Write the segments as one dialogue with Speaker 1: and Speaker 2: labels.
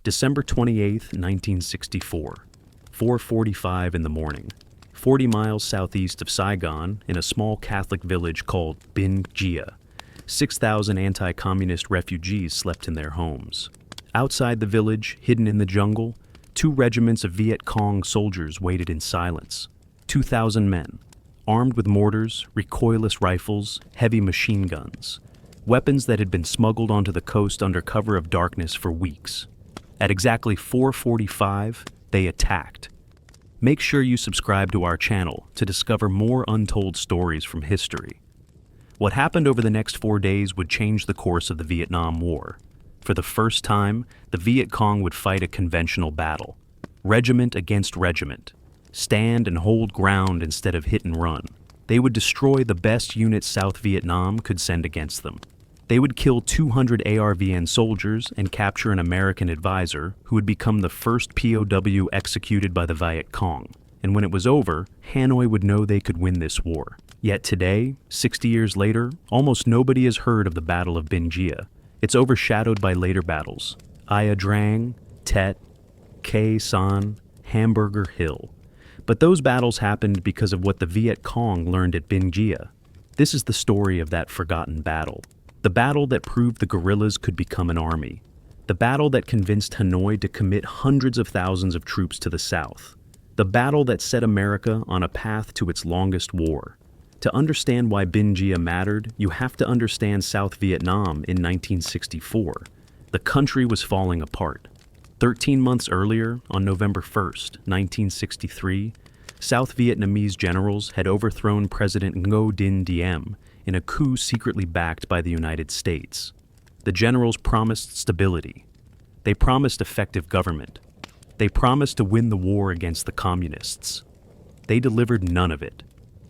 Speaker 1: December 28, 1964, 4:45 in the morning, 40 miles southeast of Saigon, in a small Catholic village called Binh Gia. 6,000 anti-communist refugees slept in their homes. Outside the village, hidden in the jungle, 2 regiments of Viet Cong soldiers waited in silence. 2,000 men, armed with mortars, recoilless rifles, heavy machine guns, weapons that had been smuggled onto the coast under cover of darkness for weeks. At exactly 4:45, they attacked. Make sure you subscribe to our channel to discover more untold stories from history. What happened over the next 4 days would change the course of the Vietnam War. For the first time, the Viet Cong would fight a conventional battle, regiment against regiment, stand and hold ground instead of hit and run. They would destroy the best units South Vietnam could send against them. They would kill 200 ARVN soldiers and capture an American advisor who would become the first POW executed by the Viet Cong. And when it was over, Hanoi would know they could win this war. Yet today, 60 years later, almost nobody has heard of the Battle of Binh Gia. It's overshadowed by later battles: Ia Drang, Tet, Khe San, Hamburger Hill. But those battles happened because of what the Viet Cong learned at Binh Gia. This is the story of that forgotten battle. The battle that proved the guerrillas could become an army. The battle that convinced Hanoi to commit hundreds of thousands of troops to the south. The battle that set America on a path to its longest war. To understand why Binh Gia mattered, you have to understand South Vietnam in 1964. The country was falling apart. 13 months earlier, on November 1st, 1963, South Vietnamese generals had overthrown President Ngo Dinh Diem in a coup secretly backed by the United States. The generals promised stability. They promised effective government. They promised to win the war against the communists. They delivered none of it.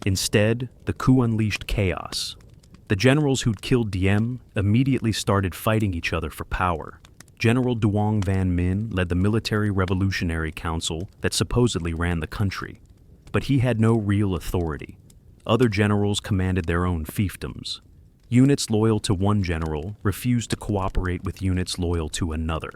Speaker 1: Instead, the coup unleashed chaos. The generals who'd killed Diem immediately started fighting each other for power. General Duong Van Minh led the Military Revolutionary Council that supposedly ran the country. But he had no real authority. Other generals commanded their own fiefdoms. Units loyal to one general refused to cooperate with units loyal to another.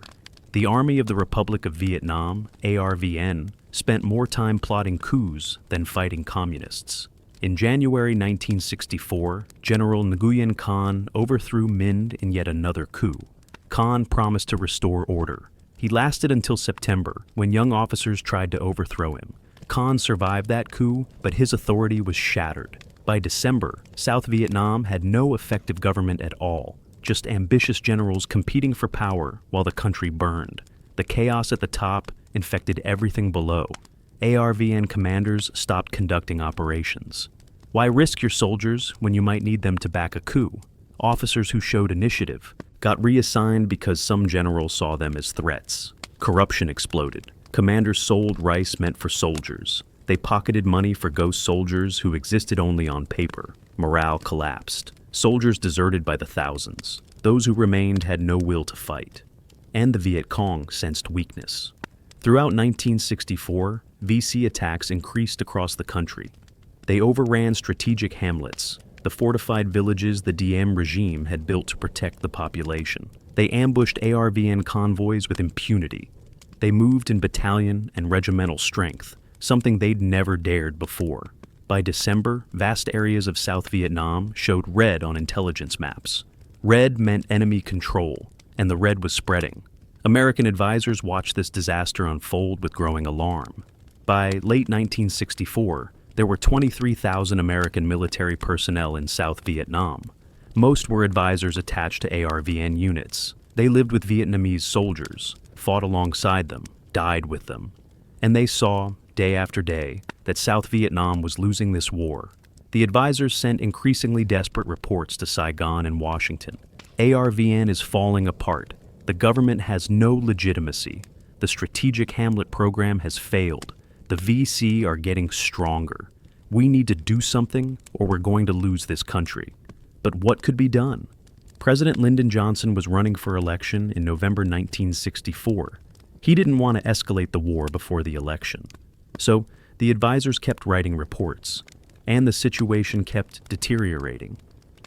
Speaker 1: The Army of the Republic of Vietnam, ARVN, spent more time plotting coups than fighting communists. In January 1964, General Nguyen Khan overthrew Minh in yet another coup. Khan promised to restore order. He lasted until September, when young officers tried to overthrow him. Khan survived that coup, but his authority was shattered. By December, South Vietnam had no effective government at all, just ambitious generals competing for power while the country burned. The chaos at the top infected everything below. ARVN commanders stopped conducting operations. Why risk your soldiers when you might need them to back a coup? Officers who showed initiative got reassigned because some generals saw them as threats. Corruption exploded. Commanders sold rice meant for soldiers. They pocketed money for ghost soldiers who existed only on paper. Morale collapsed. Soldiers deserted by the thousands. Those who remained had no will to fight. And the Viet Cong sensed weakness. Throughout 1964, VC attacks increased across the country. They overran strategic hamlets, the fortified villages the Diem regime had built to protect the population. They ambushed ARVN convoys with impunity. They moved in battalion and regimental strength, something they'd never dared before. By December, vast areas of South Vietnam showed red on intelligence maps. Red meant enemy control, and the red was spreading. American advisors watched this disaster unfold with growing alarm. By late 1964, there were 23,000 American military personnel in South Vietnam. Most were advisors attached to ARVN units. They lived with Vietnamese soldiers, fought alongside them, died with them. And they saw, day after day, that South Vietnam was losing this war. The advisors sent increasingly desperate reports to Saigon and Washington. ARVN is falling apart. The government has no legitimacy. The strategic hamlet program has failed. The VC are getting stronger. We need to do something or we're going to lose this country. But what could be done? President Lyndon Johnson was running for election in November 1964. He didn't want to escalate the war before the election. So the advisors kept writing reports, and the situation kept deteriorating.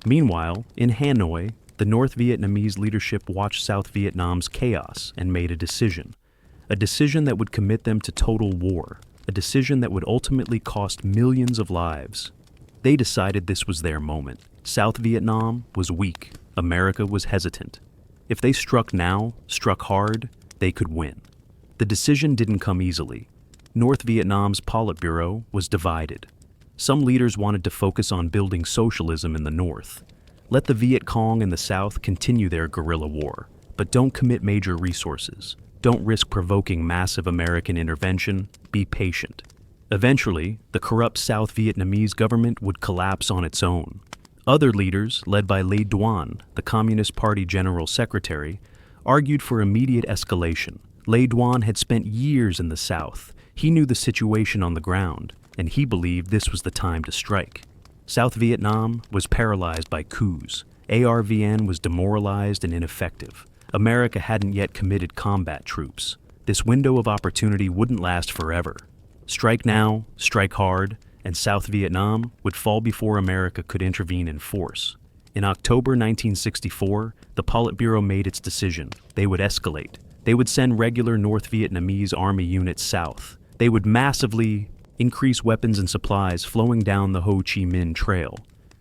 Speaker 1: Meanwhile, in Hanoi, the North Vietnamese leadership watched South Vietnam's chaos and made a decision that would commit them to total war, a decision that would ultimately cost millions of lives. They decided this was their moment. South Vietnam was weak. America was hesitant. If they struck now, struck hard, they could win. The decision didn't come easily. North Vietnam's Politburo was divided. Some leaders wanted to focus on building socialism in the North. Let the Viet Cong in the South continue their guerrilla war, but don't commit major resources. Don't risk provoking massive American intervention. Be patient. Eventually, the corrupt South Vietnamese government would collapse on its own. Other leaders, led by Le Duan, the Communist Party General Secretary, argued for immediate escalation. Le Duan had spent years in the South. He knew the situation on the ground, and he believed this was the time to strike. South Vietnam was paralyzed by coups. ARVN was demoralized and ineffective. America hadn't yet committed combat troops. This window of opportunity wouldn't last forever. Strike now, strike hard, and South Vietnam would fall before America could intervene in force. In October 1964, the Politburo made its decision. They would escalate. They would send regular North Vietnamese army units south. They would massively increase weapons and supplies flowing down the Ho Chi Minh Trail.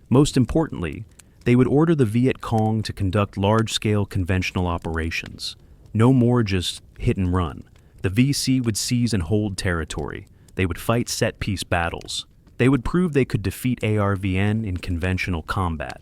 Speaker 1: Most importantly, they would order the Viet Cong to conduct large-scale conventional operations. No more just hit and run. The VC would seize and hold territory. They would fight set-piece battles. They would prove they could defeat ARVN in conventional combat.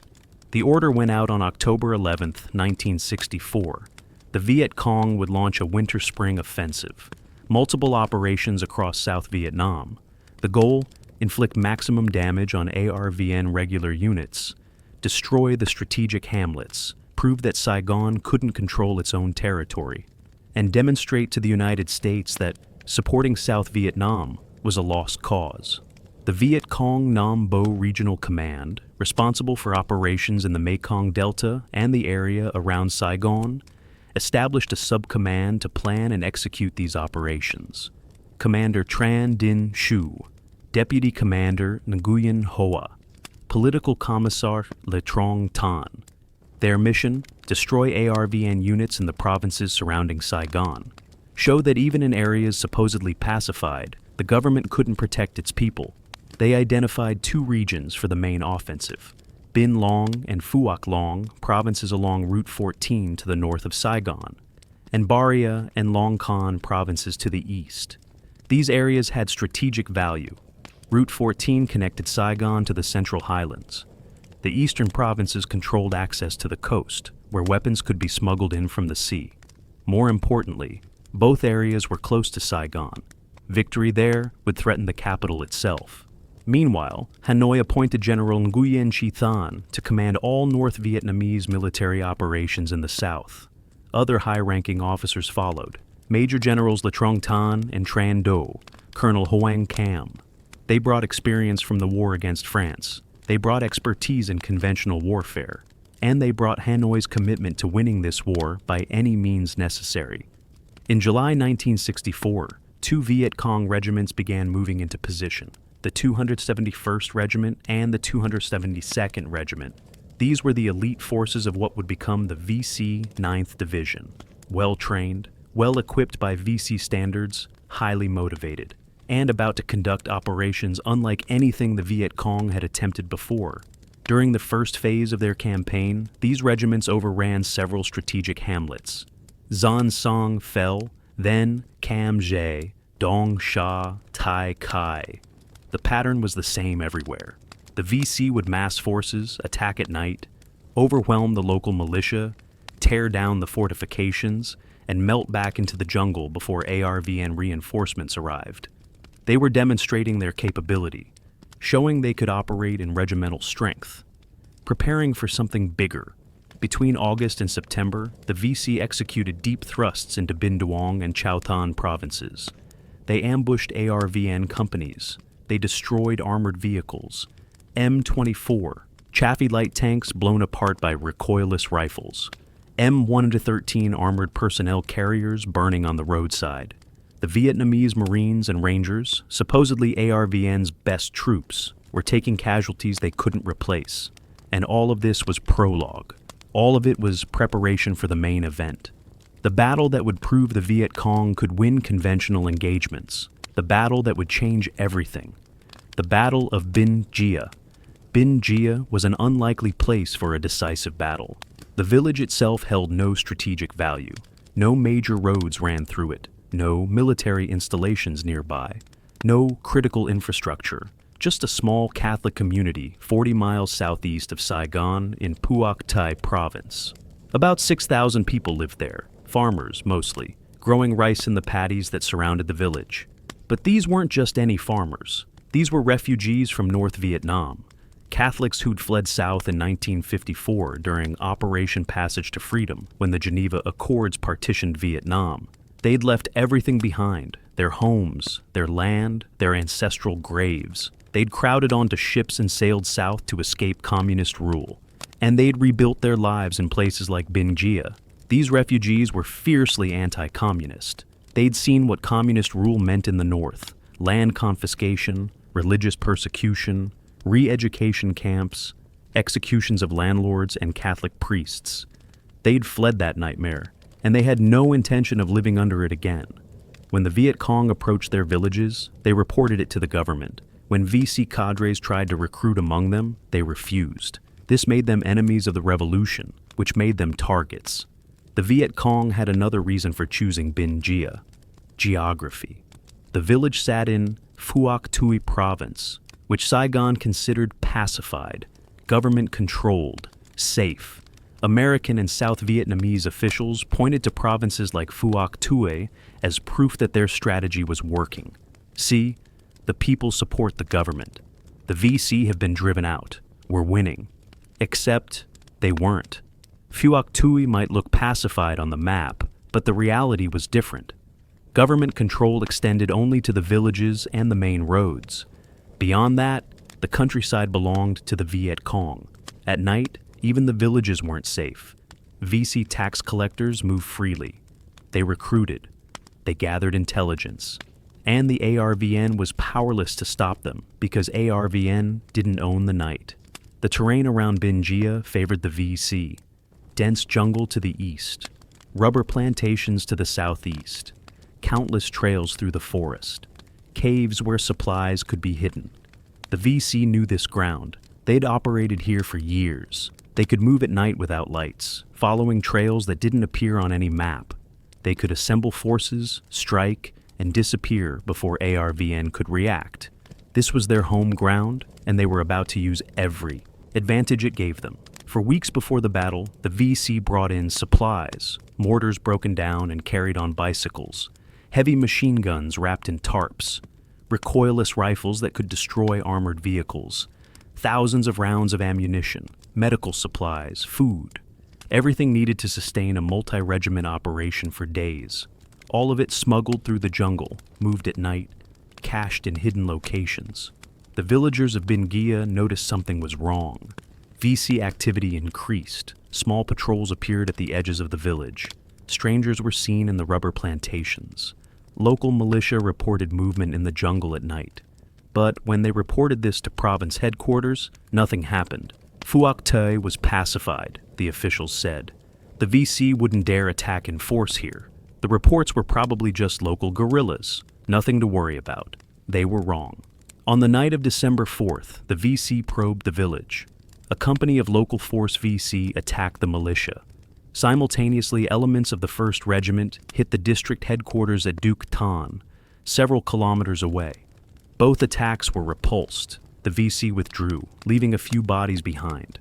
Speaker 1: The order went out on October 11, 1964. The Viet Cong would launch a winter-spring offensive. Multiple operations across South Vietnam. The goal? Inflict maximum damage on ARVN regular units. Destroy the strategic hamlets. Prove that Saigon couldn't control its own territory. And demonstrate to the United States that supporting South Vietnam was a lost cause. The Viet Cong Nam Bo Regional Command, responsible for operations in the Mekong Delta and the area around Saigon, established a sub-command to plan and execute these operations. Commander Tran Dinh Shu, Deputy Commander Nguyen Hoa, Political Commissar Le Trong Tan. Their mission? Destroy ARVN units in the provinces surrounding Saigon. Show that even in areas supposedly pacified, the government couldn't protect its people. They identified two regions for the main offensive: Bin Long and Phuoc Long, provinces along Route 14 to the north of Saigon, and Baria and Long Con, provinces to the east. These areas had strategic value. Route 14 connected Saigon to the Central Highlands. The eastern provinces controlled access to the coast, where weapons could be smuggled in from the sea. More importantly, both areas were close to Saigon. Victory there would threaten the capital itself. Meanwhile, Hanoi appointed General Nguyen Chi Thanh to command all North Vietnamese military operations in the south. Other high-ranking officers followed: Major Generals Le Trong Tan and Tran Do, Colonel Hoang Cam. They brought experience from the war against France. They brought expertise in conventional warfare. And they brought Hanoi's commitment to winning this war by any means necessary. In July 1964, two Viet Cong regiments began moving into position: the 271st Regiment and the 272nd Regiment. These were the elite forces of what would become the VC 9th Division. Well-trained, well-equipped by VC standards, highly motivated, and about to conduct operations unlike anything the Viet Cong had attempted before. During the first phase of their campaign, these regiments overran several strategic hamlets. Zan Song fell, then Cam Jae, Dong Sha, Tai Kai. The pattern was the same everywhere. The VC would mass forces, attack at night, overwhelm the local militia, tear down the fortifications, and melt back into the jungle before ARVN reinforcements arrived. They were demonstrating their capability, showing they could operate in regimental strength, preparing for something bigger. Between August and September, the VC executed deep thrusts into Binh Duong and Chau Than provinces. They ambushed ARVN companies. They destroyed armored vehicles. M24, Chaffee light tanks blown apart by recoilless rifles. M113 armored personnel carriers burning on the roadside. The Vietnamese Marines and Rangers, supposedly ARVN's best troops, were taking casualties they couldn't replace. And all of this was prologue. All of it was preparation for the main event. The battle that would prove the Viet Cong could win conventional engagements. The battle that would change everything. The Battle of Binh Gia. Binh Gia was an unlikely place for a decisive battle. The village itself held no strategic value. No major roads ran through it. No military installations nearby. No critical infrastructure. Just a small Catholic community 40 miles southeast of Saigon in Phuoc Thi province. About 6,000 people lived there, farmers mostly, growing rice in the paddies that surrounded the village. But these weren't just any farmers. These were refugees from North Vietnam, Catholics who'd fled south in 1954 during Operation Passage to Freedom when the Geneva Accords partitioned Vietnam. They'd left everything behind, their homes, their land, their ancestral graves. They'd crowded onto ships and sailed south to escape communist rule. And they'd rebuilt their lives in places like Binh Gia. These refugees were fiercely anti-communist. They'd seen what communist rule meant in the north: land confiscation, religious persecution, re-education camps, executions of landlords and Catholic priests. They'd fled that nightmare, and they had no intention of living under it again. When the Viet Cong approached their villages, they reported it to the government. When VC cadres tried to recruit among them, they refused. This made them enemies of the revolution, which made them targets. The Viet Cong had another reason for choosing Binh Gia: geography. The village sat in Phuoc Thi province, which Saigon considered pacified, government-controlled, safe. American and South Vietnamese officials pointed to provinces like Phuoc Thi as proof that their strategy was working. See, the people support the government. The VC have been driven out. We're winning. Except they weren't. Phuoc Thi might look pacified on the map, but the reality was different. Government control extended only to the villages and the main roads. Beyond that, the countryside belonged to the Viet Cong. At night, even the villages weren't safe. VC tax collectors moved freely. They recruited. They gathered intelligence. And the ARVN was powerless to stop them because ARVN didn't own the night. The terrain around Binh Gia favored the VC. Dense jungle to the east. Rubber plantations to the southeast. Countless trails through the forest. Caves where supplies could be hidden. The VC knew this ground. They'd operated here for years. They could move at night without lights, following trails that didn't appear on any map. They could assemble forces, strike, and disappear before ARVN could react. This was their home ground, and they were about to use every advantage it gave them. For weeks before the battle, the VC brought in supplies, mortars broken down and carried on bicycles, heavy machine guns wrapped in tarps, recoilless rifles that could destroy armored vehicles, thousands of rounds of ammunition, medical supplies, food, everything needed to sustain a multi-regiment operation for days. All of it smuggled through the jungle, moved at night, cached in hidden locations. The villagers of Binh Gia noticed something was wrong. VC activity increased. Small patrols appeared at the edges of the village. Strangers were seen in the rubber plantations. Local militia reported movement in the jungle at night. But when they reported this to province headquarters, nothing happened. Phuoc Thi was pacified, the officials said. The VC wouldn't dare attack in force here. The reports were probably just local guerrillas. Nothing to worry about. They were wrong. On the night of December 4th, the VC probed the village. A company of local force VC attacked the militia. Simultaneously, elements of the 1st Regiment hit the district headquarters at Duc Tan, several kilometers away. Both attacks were repulsed. The VC withdrew, leaving a few bodies behind.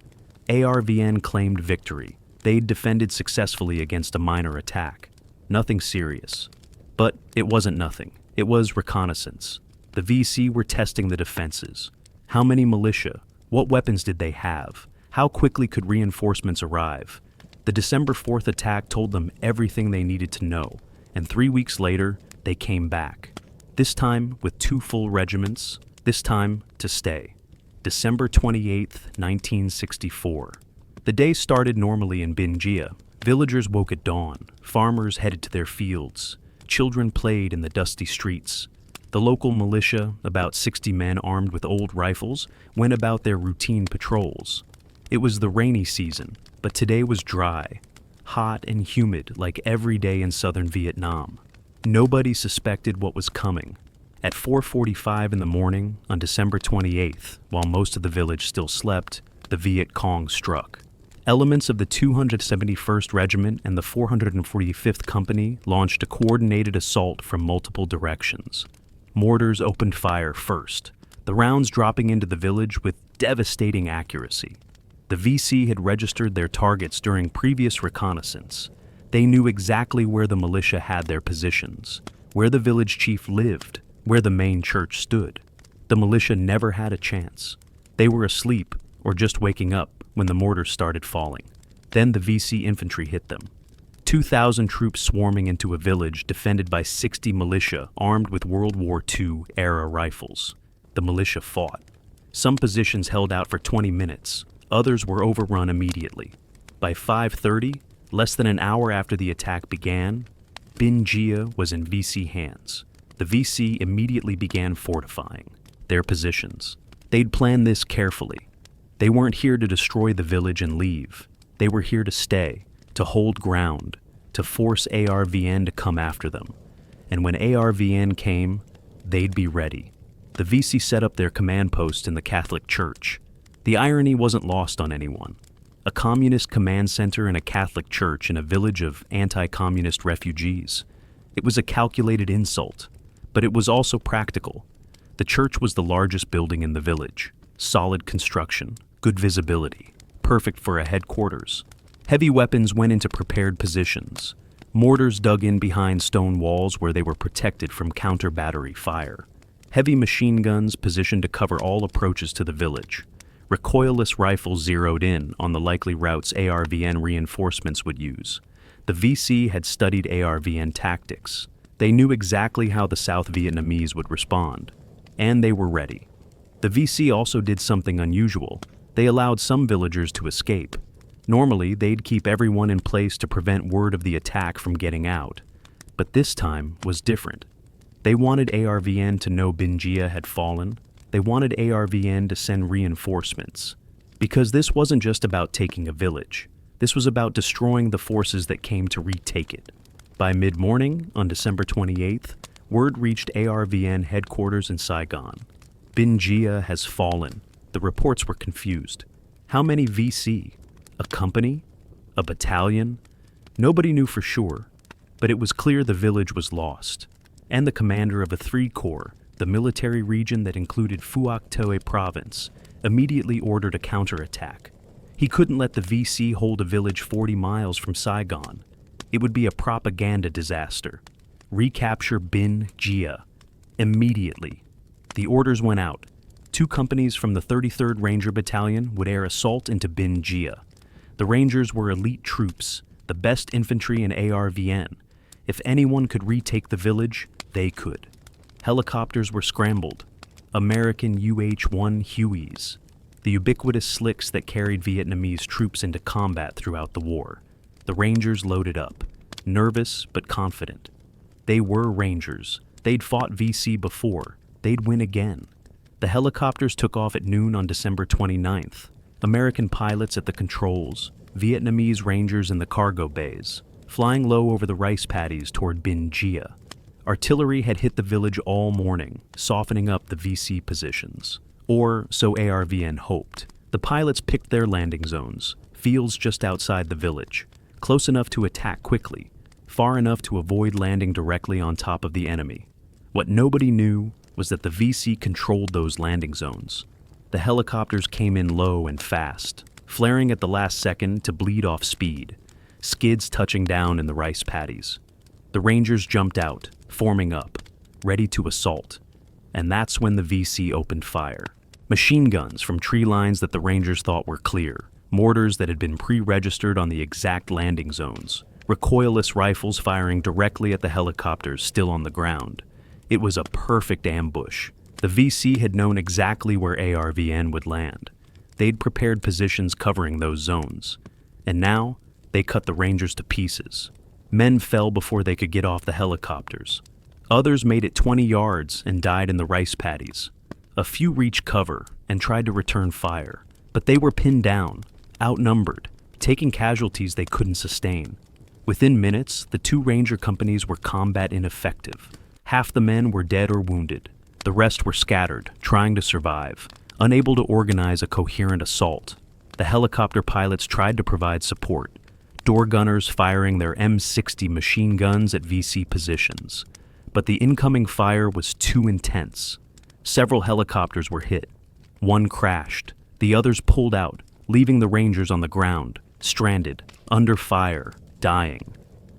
Speaker 1: ARVN claimed victory. They'd defended successfully against a minor attack. Nothing serious. But it wasn't nothing. It was reconnaissance. The VC were testing the defenses. How many militia? What weapons did they have? How quickly could reinforcements arrive? The December 4th attack told them everything they needed to know, and 3 weeks later, they came back. This time with 2 full regiments, this time to stay. December 28th, 1964. The day started normally in Binh Gia. Villagers woke at dawn. Farmers headed to their fields. Children played in the dusty streets. The local militia, about 60 men armed with old rifles, went about their routine patrols. It was the rainy season, but today was dry, hot and humid like every day in southern Vietnam. Nobody suspected what was coming. At 4:45 in the morning on December 28th, while most of the village still slept, the Viet Cong struck. Elements of the 271st Regiment and the 445th Company launched a coordinated assault from multiple directions. Mortars opened fire first, the rounds dropping into the village with devastating accuracy. The VC had registered their targets during previous reconnaissance. They knew exactly where the militia had their positions, where the village chief lived, where the main church stood. The militia never had a chance. They were asleep or just waking up when the mortars started falling. Then the VC infantry hit them. 2,000 troops swarming into a village defended by 60 militia armed with World War II-era rifles. The militia fought. Some positions held out for 20 minutes. Others were overrun immediately. By 5:30, less than an hour after the attack began, Binh Gia was in VC hands. The VC immediately began fortifying their positions. They'd planned this carefully. They weren't here to destroy the village and leave. They were here to stay, to hold ground, to force ARVN to come after them. And when ARVN came, they'd be ready. The VC set up their command post in the Catholic Church. The irony wasn't lost on anyone. A communist command center in a Catholic church in a village of anti-communist refugees. It was a calculated insult, but it was also practical. The church was the largest building in the village. Solid construction, good visibility, perfect for a headquarters. Heavy weapons went into prepared positions. Mortars dug in behind stone walls where they were protected from counter-battery fire. Heavy machine guns positioned to cover all approaches to the village. Recoilless rifles zeroed in on the likely routes ARVN reinforcements would use. The VC had studied ARVN tactics. They knew exactly how the South Vietnamese would respond, and they were ready. The VC also did something unusual. They allowed some villagers to escape. Normally, they'd keep everyone in place to prevent word of the attack from getting out. But this time was different. They wanted ARVN to know Binh Gia had fallen. They wanted ARVN to send reinforcements. Because this wasn't just about taking a village. This was about destroying the forces that came to retake it. By mid-morning, on December 28th, word reached ARVN headquarters in Saigon. Binh Gia has fallen. The reports were confused. How many VC? A company? A battalion? Nobody knew for sure, but it was clear the village was lost. And the commander of a 3 Corps, the military region that included Phuoc Toe province, immediately ordered a counterattack. He couldn't let the VC hold a village 40 miles from Saigon. It would be a propaganda disaster. Recapture Binh Gia. Immediately. The orders went out. 2 companies from the 33rd Ranger Battalion would air assault into Binh Gia. The Rangers were elite troops, the best infantry in ARVN. If anyone could retake the village, they could. Helicopters were scrambled. American UH-1 Hueys. The ubiquitous slicks that carried Vietnamese troops into combat throughout the war. The Rangers loaded up, nervous but confident. They were Rangers. They'd fought VC before. They'd win again. The helicopters took off at noon on December 29th. American pilots at the controls, Vietnamese Rangers in the cargo bays, flying low over the rice paddies toward Binh Gia. Artillery had hit the village all morning, softening up the VC positions. Or so ARVN hoped. The pilots picked their landing zones, fields just outside the village, close enough to attack quickly, far enough to avoid landing directly on top of the enemy. What nobody knew was that the VC controlled those landing zones. The helicopters came in low and fast, flaring at the last second to bleed off speed, skids touching down in the rice paddies. The Rangers jumped out, forming up, ready to assault. And that's when the VC opened fire. Machine guns from tree lines that the Rangers thought were clear, mortars that had been pre-registered on the exact landing zones, recoilless rifles firing directly at the helicopters still on the ground. It was a perfect ambush. The VC had known exactly where ARVN would land. They'd prepared positions covering those zones. And now, they cut the Rangers to pieces. Men fell before they could get off the helicopters. Others made it 20 yards and died in the rice paddies. A few reached cover and tried to return fire, but they were pinned down. outnumbered, taking casualties they couldn't sustain. Within minutes, the two Ranger companies were combat ineffective. Half the men were dead or wounded. The rest were scattered, trying to survive, unable to organize a coherent assault. The helicopter pilots tried to provide support, door gunners firing their M60 machine guns at VC positions. But the incoming fire was too intense. Several helicopters were hit. One crashed. The others pulled out, leaving the Rangers on the ground, stranded, under fire, dying.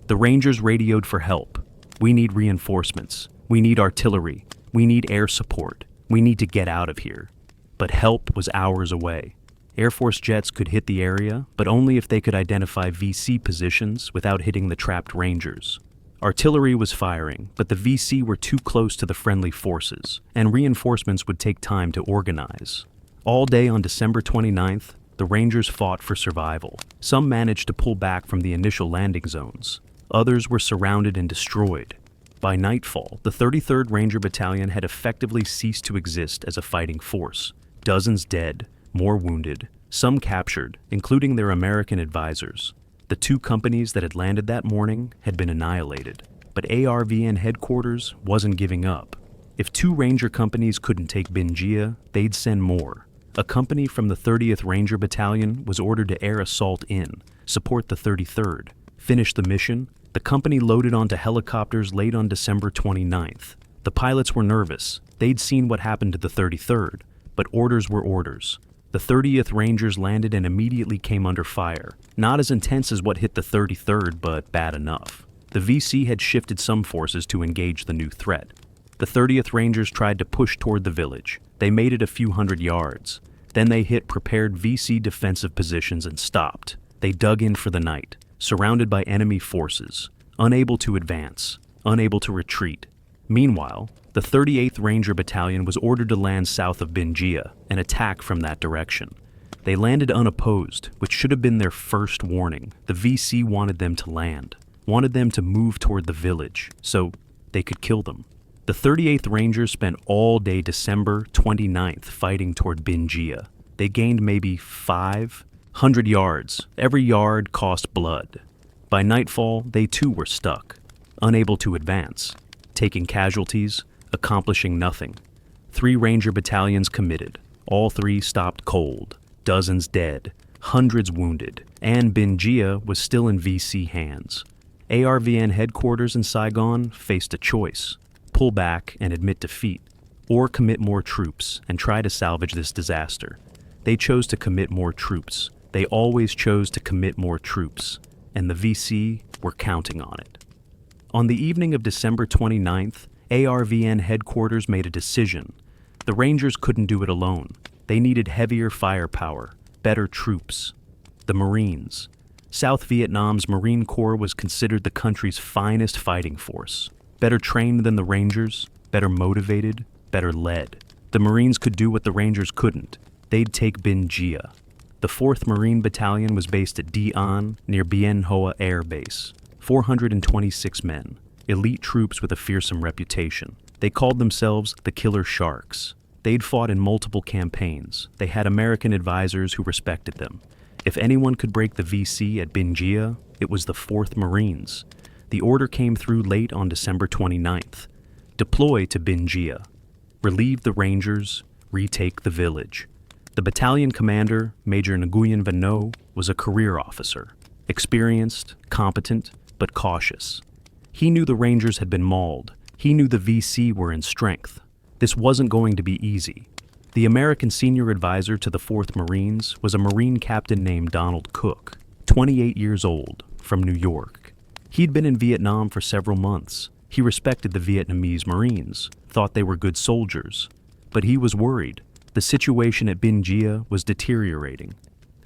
Speaker 1: The Rangers radioed for help. We need reinforcements. We need artillery. We need air support. We need to get out of here. But help was hours away. Air Force jets could hit the area, but only if they could identify VC positions without hitting the trapped Rangers. Artillery was firing, but the VC were too close to the friendly forces, and reinforcements would take time to organize. All day on December 29th, the Rangers fought for survival. Some managed to pull back from the initial landing zones. Others were surrounded and destroyed. By nightfall, the 33rd Ranger Battalion had effectively ceased to exist as a fighting force. Dozens dead, more wounded, some captured, including their American advisors. The two companies that had landed that morning had been annihilated, but ARVN headquarters wasn't giving up. If two Ranger companies couldn't take Binh Gia, they'd send more. A company from the 30th Ranger Battalion was ordered to air assault in, support the 33rd. Finish the mission, the company loaded onto helicopters late on December 29th. The pilots were nervous. They'd seen what happened to the 33rd, but orders were orders. The 30th Rangers landed and immediately came under fire. Not as intense as what hit the 33rd, but bad enough. The VC had shifted some forces to engage the new threat. The 30th Rangers tried to push toward the village. They made it a few hundred yards. Then they hit prepared VC defensive positions and stopped. They dug in for the night, surrounded by enemy forces, unable to advance, unable to retreat. Meanwhile, the 38th Ranger Battalion was ordered to land south of Binh Gia and attack from that direction. They landed unopposed, which should have been their first warning. The VC wanted them to land, wanted them to move toward the village, so they could kill them. The 38th Rangers spent all day December 29th fighting toward Binh Gia. They gained maybe 500 yards. Every yard cost blood. By nightfall, they too were stuck, unable to advance, taking casualties, accomplishing nothing. 3 Ranger battalions committed. All 3 stopped cold. Dozens dead, hundreds wounded, and Binh Gia was still in VC hands. ARVN headquarters in Saigon faced a choice: pull back and admit defeat, or commit more troops and try to salvage this disaster. They chose to commit more troops. They always chose to commit more troops, and the VC were counting on it. On the evening of December 29th, ARVN headquarters made a decision. The Rangers couldn't do it alone. They needed heavier firepower, better troops. The Marines. South Vietnam's Marine Corps was considered the country's finest fighting force. Better trained than the Rangers, better motivated, better led. The Marines could do what the Rangers couldn't. They'd take Binh Gia. The 4th Marine Battalion was based at Di near Bien Hoa Air Base. 426 men, elite troops with a fearsome reputation. They called themselves the Killer Sharks. They'd fought in multiple campaigns. They had American advisors who respected them. If anyone could break the VC at Binh Gia, it was the 4th Marines. The order came through late on December 29th. Deploy to Binh Gia. Relieve the Rangers, retake the village. The battalion commander, Major Nguyen Van No, was a career officer. Experienced, competent, but cautious. He knew the Rangers had been mauled. He knew the VC were in strength. This wasn't going to be easy. The American senior advisor to the 4th Marines was a Marine captain named Donald Cook, 28 years old, from New York. He'd been in Vietnam for several months. He respected the Vietnamese Marines, thought they were good soldiers. But he was worried. The situation at Binh Gia was deteriorating.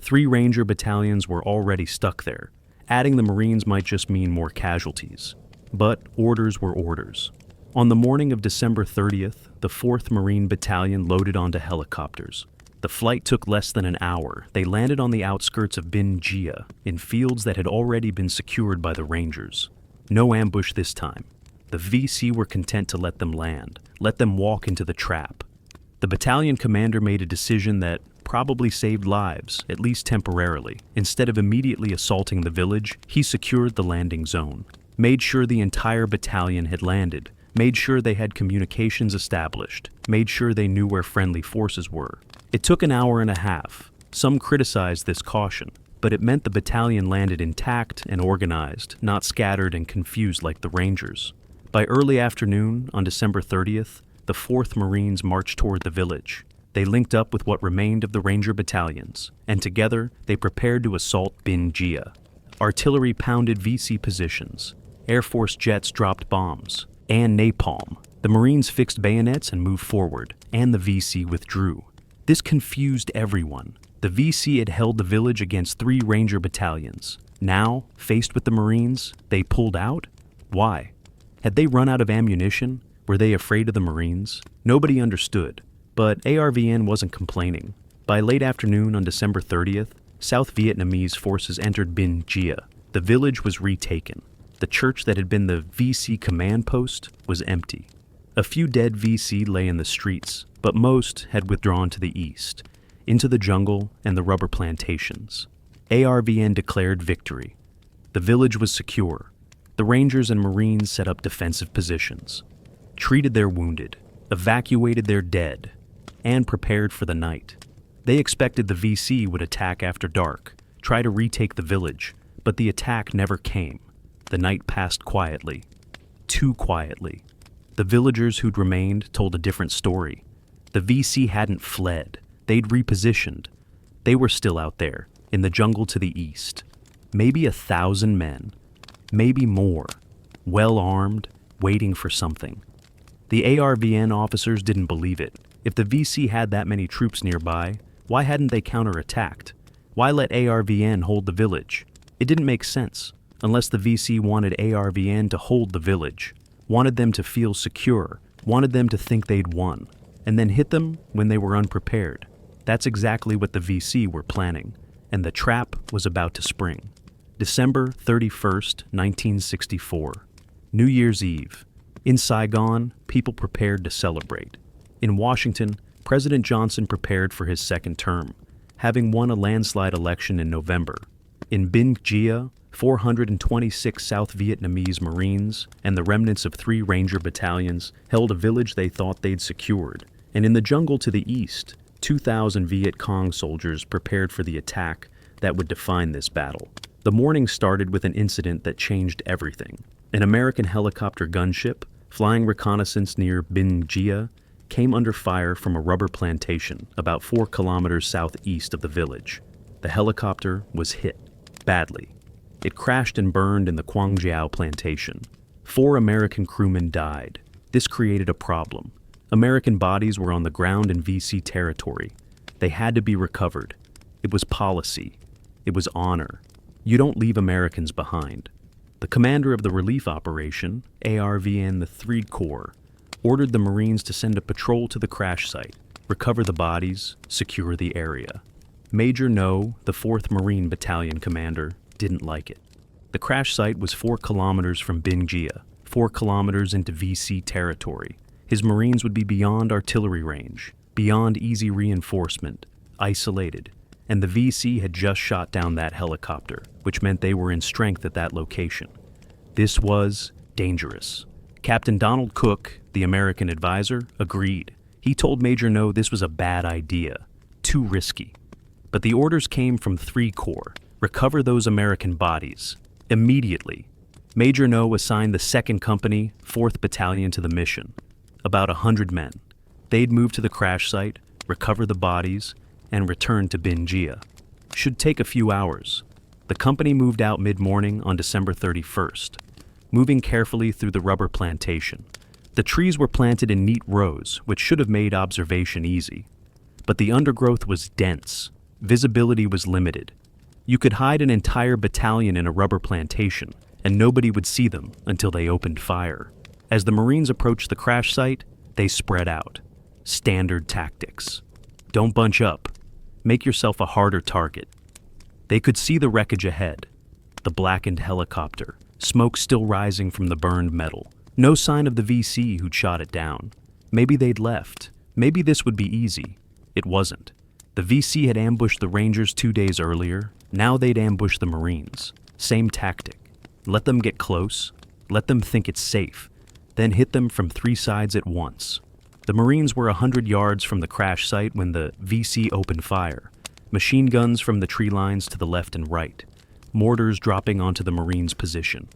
Speaker 1: 3 Ranger battalions were already stuck there. Adding the Marines might just mean more casualties. But orders were orders. On the morning of December 30th, the 4th Marine Battalion loaded onto helicopters. The flight took less than an hour. They landed on the outskirts of Binh Gia, in fields that had already been secured by the Rangers. No ambush this time. The VC were content to let them land, let them walk into the trap. The battalion commander made a decision that probably saved lives, at least temporarily. Instead of immediately assaulting the village, he secured the landing zone, made sure the entire battalion had landed, made sure they had communications established, made sure they knew where friendly forces were. It took an hour and a half. Some criticized this caution, but it meant the battalion landed intact and organized, not scattered and confused like the Rangers. By early afternoon, on December 30th, the 4th Marines marched toward the village. They linked up with what remained of the Ranger battalions, and together they prepared to assault Binh Gia. Artillery pounded VC positions. Air Force jets dropped bombs and napalm. The Marines fixed bayonets and moved forward, and the VC withdrew. This confused everyone. The VC had held the village against 3 Ranger battalions. Now, faced with the Marines, they pulled out? Why? Had they run out of ammunition? Were they afraid of the Marines? Nobody understood, but ARVN wasn't complaining. By late afternoon on December 30th, South Vietnamese forces entered Binh Gia. The village was retaken. The church that had been the VC command post was empty. A few dead VC lay in the streets, but most had withdrawn to the east, into the jungle and the rubber plantations. ARVN declared victory. The village was secure. The Rangers and Marines set up defensive positions, treated their wounded, evacuated their dead, and prepared for the night. They expected the VC would attack after dark, try to retake the village, but the attack never came. The night passed quietly, too quietly. The villagers who'd remained told a different story. The VC hadn't fled. They'd repositioned. They were still out there, in the jungle to the east. Maybe 1,000 men, maybe more, well armed, waiting for something. The ARVN officers didn't believe it. If the VC had that many troops nearby, why hadn't they counterattacked? Why let ARVN hold the village? It didn't make sense, unless the VC wanted ARVN to hold the village, wanted them to feel secure, wanted them to think they'd won, and then hit them when they were unprepared. That's exactly what the VC were planning, and the trap was about to spring. December 31st, 1964. New Year's Eve. In Saigon, people prepared to celebrate. In Washington, President Johnson prepared for his second term, having won a landslide election in November. In Binh Gia, 426 South Vietnamese Marines and the remnants of 3 Ranger battalions held a village they thought they'd secured. And in the jungle to the east, 2,000 Viet Cong soldiers prepared for the attack that would define this battle. The morning started with an incident that changed everything. An American helicopter gunship, flying reconnaissance near Binh Gia, came under fire from a rubber plantation about 4 kilometers southeast of the village. The helicopter was hit, badly. It crashed and burned in the Quang Jiao plantation. 4 American crewmen died. This created a problem. American bodies were on the ground in VC territory. They had to be recovered. It was policy. It was honor. You don't leave Americans behind. The commander of the relief operation, ARVN the 3rd Corps, ordered the Marines to send a patrol to the crash site, recover the bodies, secure the area. Major No, the 4th Marine Battalion commander, didn't like it. The crash site was 4 kilometers from Binh Gia, 4 kilometers into VC territory. His Marines would be beyond artillery range, beyond easy reinforcement, isolated, and the VC had just shot down that helicopter, which meant they were in strength at that location. This was dangerous. Captain Donald Cook, the American advisor, agreed. He told Major No this was a bad idea, too risky. But the orders came from 3 Corps. Recover those American bodies, immediately. Major No assigned the 2nd Company, 4th Battalion to the mission. About 100 men. They'd move to the crash site, recover the bodies, and return to Binh Gia. Should take a few hours. The company moved out mid-morning on December 31st, moving carefully through the rubber plantation. The trees were planted in neat rows, which should have made observation easy. But the undergrowth was dense. Visibility was limited. You could hide an entire battalion in a rubber plantation, and nobody would see them until they opened fire. As the Marines approached the crash site, they spread out. Standard tactics. Don't bunch up. Make yourself a harder target. They could see the wreckage ahead. The blackened helicopter, smoke still rising from the burned metal. No sign of the VC who'd shot it down. Maybe they'd left. Maybe this would be easy. It wasn't. The VC had ambushed the Rangers 2 days earlier. Now they'd ambush the Marines. Same tactic. Let them get close. Let them think it's safe. Then hit them from 3 sides at once. The Marines were 100 yards from the crash site when the VC opened fire. Machine guns from the tree lines to the left and right. Mortars dropping onto the Marines' position.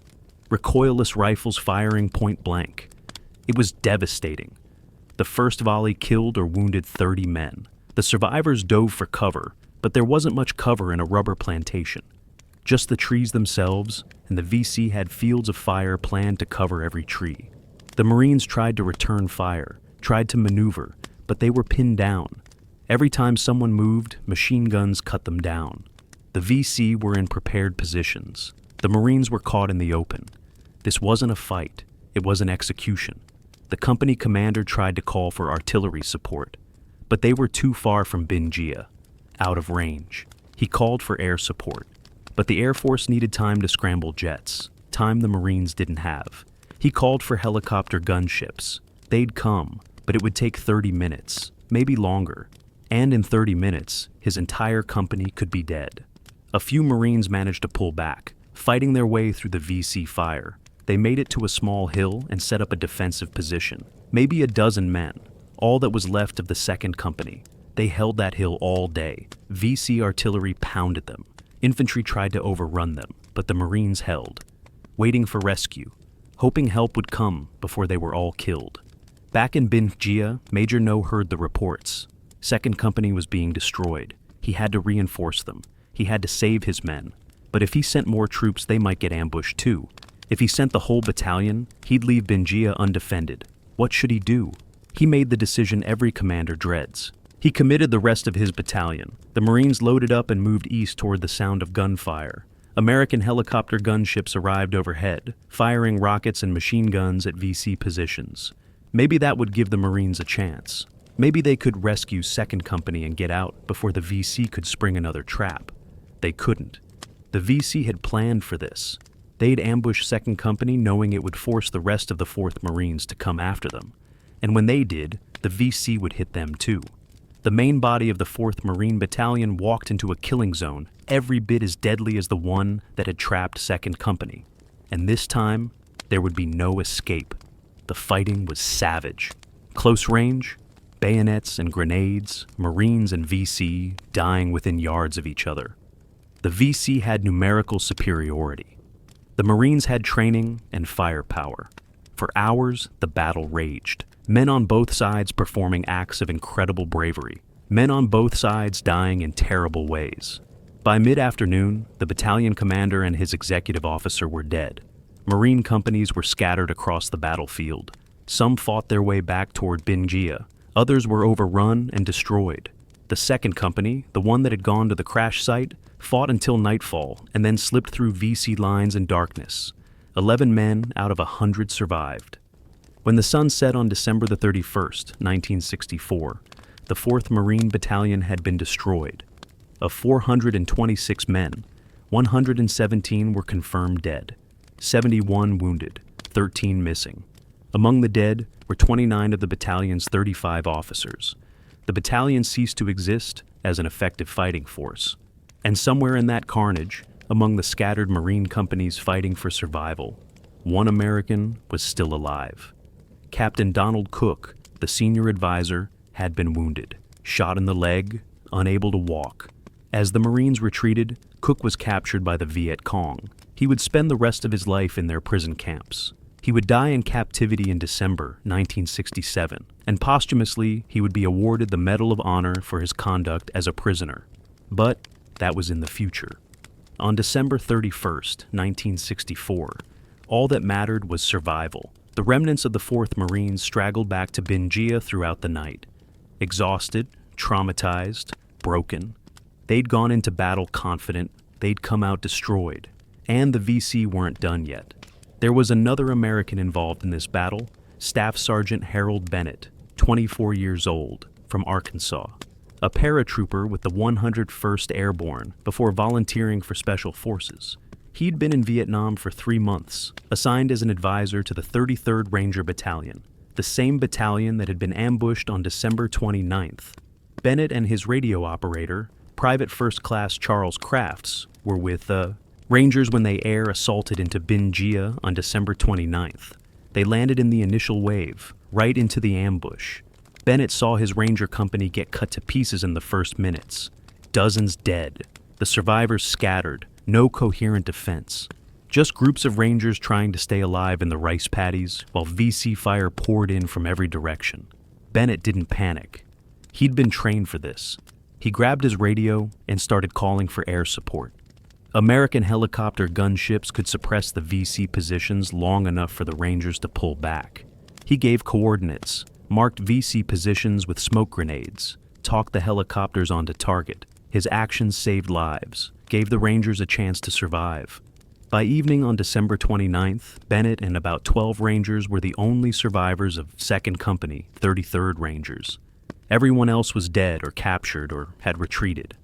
Speaker 1: Recoilless rifles firing point blank. It was devastating. The first volley killed or wounded 30 men. The survivors dove for cover, but there wasn't much cover in a rubber plantation. Just the trees themselves, and the VC had fields of fire planned to cover every tree. The Marines tried to return fire, tried to maneuver, but they were pinned down. Every time someone moved, machine guns cut them down. The VC were in prepared positions. The Marines were caught in the open. This wasn't a fight, it was an execution. The company commander tried to call for artillery support, but they were too far from Binh Gia, out of range. He called for air support, but the Air Force needed time to scramble jets, time the Marines didn't have. He called for helicopter gunships. They'd come, but it would take 30 minutes, maybe longer. And in 30 minutes, his entire company could be dead. A few Marines managed to pull back, fighting their way through the VC fire. They made it to a small hill and set up a defensive position. Maybe a dozen men, all that was left of the second company. They held that hill all day. VC artillery pounded them. Infantry tried to overrun them, but the Marines held, waiting for rescue, hoping help would come before they were all killed. Back in Binh Gia, Major No heard the reports. Second Company was being destroyed. He had to reinforce them. He had to save his men. But if he sent more troops, they might get ambushed too. If he sent the whole battalion, he'd leave Binh Gia undefended. What should he do? He made the decision every commander dreads. He committed the rest of his battalion. The Marines loaded up and moved east toward the sound of gunfire. American helicopter gunships arrived overhead, firing rockets and machine guns at VC positions. Maybe that would give the Marines a chance. Maybe they could rescue Second Company and get out before the VC could spring another trap. They couldn't. The VC had planned for this. They'd ambush Second Company knowing it would force the rest of the 4th Marines to come after them. And when they did, the VC would hit them too. The main body of the 4th Marine Battalion walked into a killing zone, every bit as deadly as the one that had trapped Second Company. And this time, there would be no escape. The fighting was savage. Close range, bayonets and grenades, Marines and VC dying within yards of each other. The VC had numerical superiority. The Marines had training and firepower. For hours, the battle raged. Men on both sides performing acts of incredible bravery. Men on both sides dying in terrible ways. By mid-afternoon, the battalion commander and his executive officer were dead. Marine companies were scattered across the battlefield. Some fought their way back toward Binh Gia. Others were overrun and destroyed. The Second Company, the one that had gone to the crash site, fought until nightfall and then slipped through VC lines in darkness. 11 men out of 100 survived. When the sun set on December the 31st, 1964, the 4th Marine Battalion had been destroyed. Of 426 men, 117 were confirmed dead, 71 wounded, 13 missing. Among the dead were 29 of the battalion's 35 officers. The battalion ceased to exist as an effective fighting force. And somewhere in that carnage, among the scattered Marine companies fighting for survival, one American was still alive. Captain Donald Cook, the senior advisor, had been wounded, shot in the leg, unable to walk. As the Marines retreated, Cook was captured by the Viet Cong. He would spend the rest of his life in their prison camps. He would die in captivity in December 1967, and posthumously he would be awarded the Medal of Honor for his conduct as a prisoner. But that was in the future. On December 31st, 1964, all that mattered was survival. The remnants of the 4th Marines straggled back to Binh Gia throughout the night. Exhausted, traumatized, broken. They'd gone into battle confident, they'd come out destroyed. And the VC weren't done yet. There was another American involved in this battle, Staff Sergeant Harold Bennett, 24 years old, from Arkansas. A paratrooper with the 101st Airborne before volunteering for Special Forces. He'd been in Vietnam for 3 months, assigned as an advisor to the 33rd Ranger Battalion, the same battalion that had been ambushed on December 29th. Bennett and his radio operator, Private First Class Charles Crafts, were with Rangers when they air assaulted into Binh Gia on December 29th. They landed in the initial wave, right into the ambush. Bennett saw his Ranger company get cut to pieces in the first minutes. Dozens dead. The survivors scattered. No coherent defense. Just groups of Rangers trying to stay alive in the rice paddies while VC fire poured in from every direction. Bennett didn't panic. He'd been trained for this. He grabbed his radio and started calling for air support. American helicopter gunships could suppress the VC positions long enough for the Rangers to pull back. He gave coordinates, marked VC positions with smoke grenades, talked the helicopters onto target. His actions saved lives, gave the Rangers a chance to survive. By evening on December 29th, Bennett and about 12 Rangers were the only survivors of 2nd Company, 33rd Rangers. Everyone else was dead or captured or had retreated.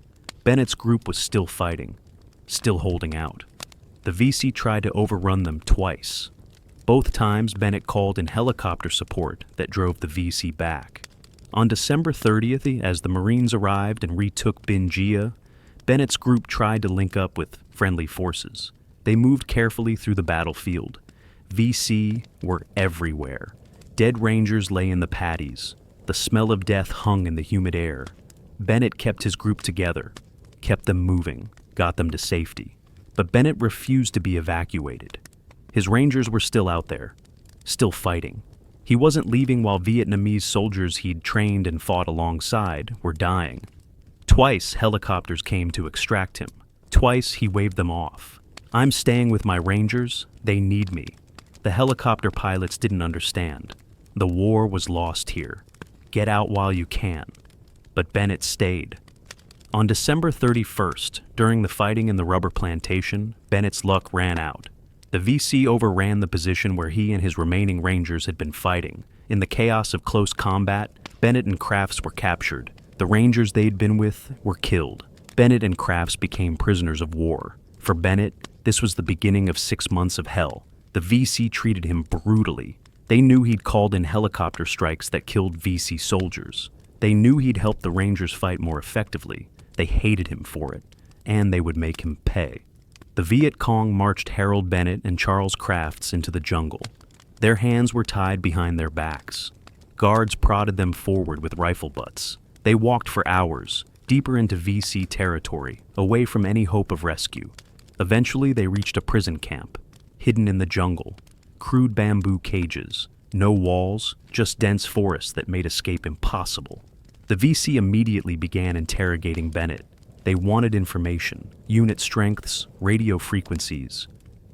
Speaker 1: Bennett's group was still fighting, still holding out. The VC tried to overrun them twice. Both times Bennett called in helicopter support that drove the VC back. On December 30th, as the Marines arrived and retook Binh Gia, Bennett's group tried to link up with friendly forces. They moved carefully through the battlefield. VC were everywhere. Dead Rangers lay in the paddies. The smell of death hung in the humid air. Bennett kept his group together, kept them moving, got them to safety. But Bennett refused to be evacuated. His Rangers were still out there, still fighting. He wasn't leaving while Vietnamese soldiers he'd trained and fought alongside were dying. Twice helicopters came to extract him. Twice he waved them off. I'm staying with my Rangers, they need me. The helicopter pilots didn't understand. The war was lost here. Get out while you can. But Bennett stayed. On December 31st, during the fighting in the rubber plantation, Bennett's luck ran out. The VC overran the position where he and his remaining Rangers had been fighting. In the chaos of close combat, Bennett and Crafts were captured. The Rangers they'd been with were killed. Bennett and Crafts became prisoners of war. For Bennett, this was the beginning of 6 months of hell. The VC treated him brutally. They knew he'd called in helicopter strikes that killed VC soldiers. They knew he'd helped the Rangers fight more effectively. They hated him for it, and they would make him pay. The Viet Cong marched Harold Bennett and Charles Crafts into the jungle. Their hands were tied behind their backs. Guards prodded them forward with rifle butts. They walked for hours, deeper into VC territory, away from any hope of rescue. Eventually, they reached a prison camp, hidden in the jungle. Crude bamboo cages, no walls, just dense forests that made escape impossible. The VC immediately began interrogating Bennett. They wanted information, unit strengths, radio frequencies.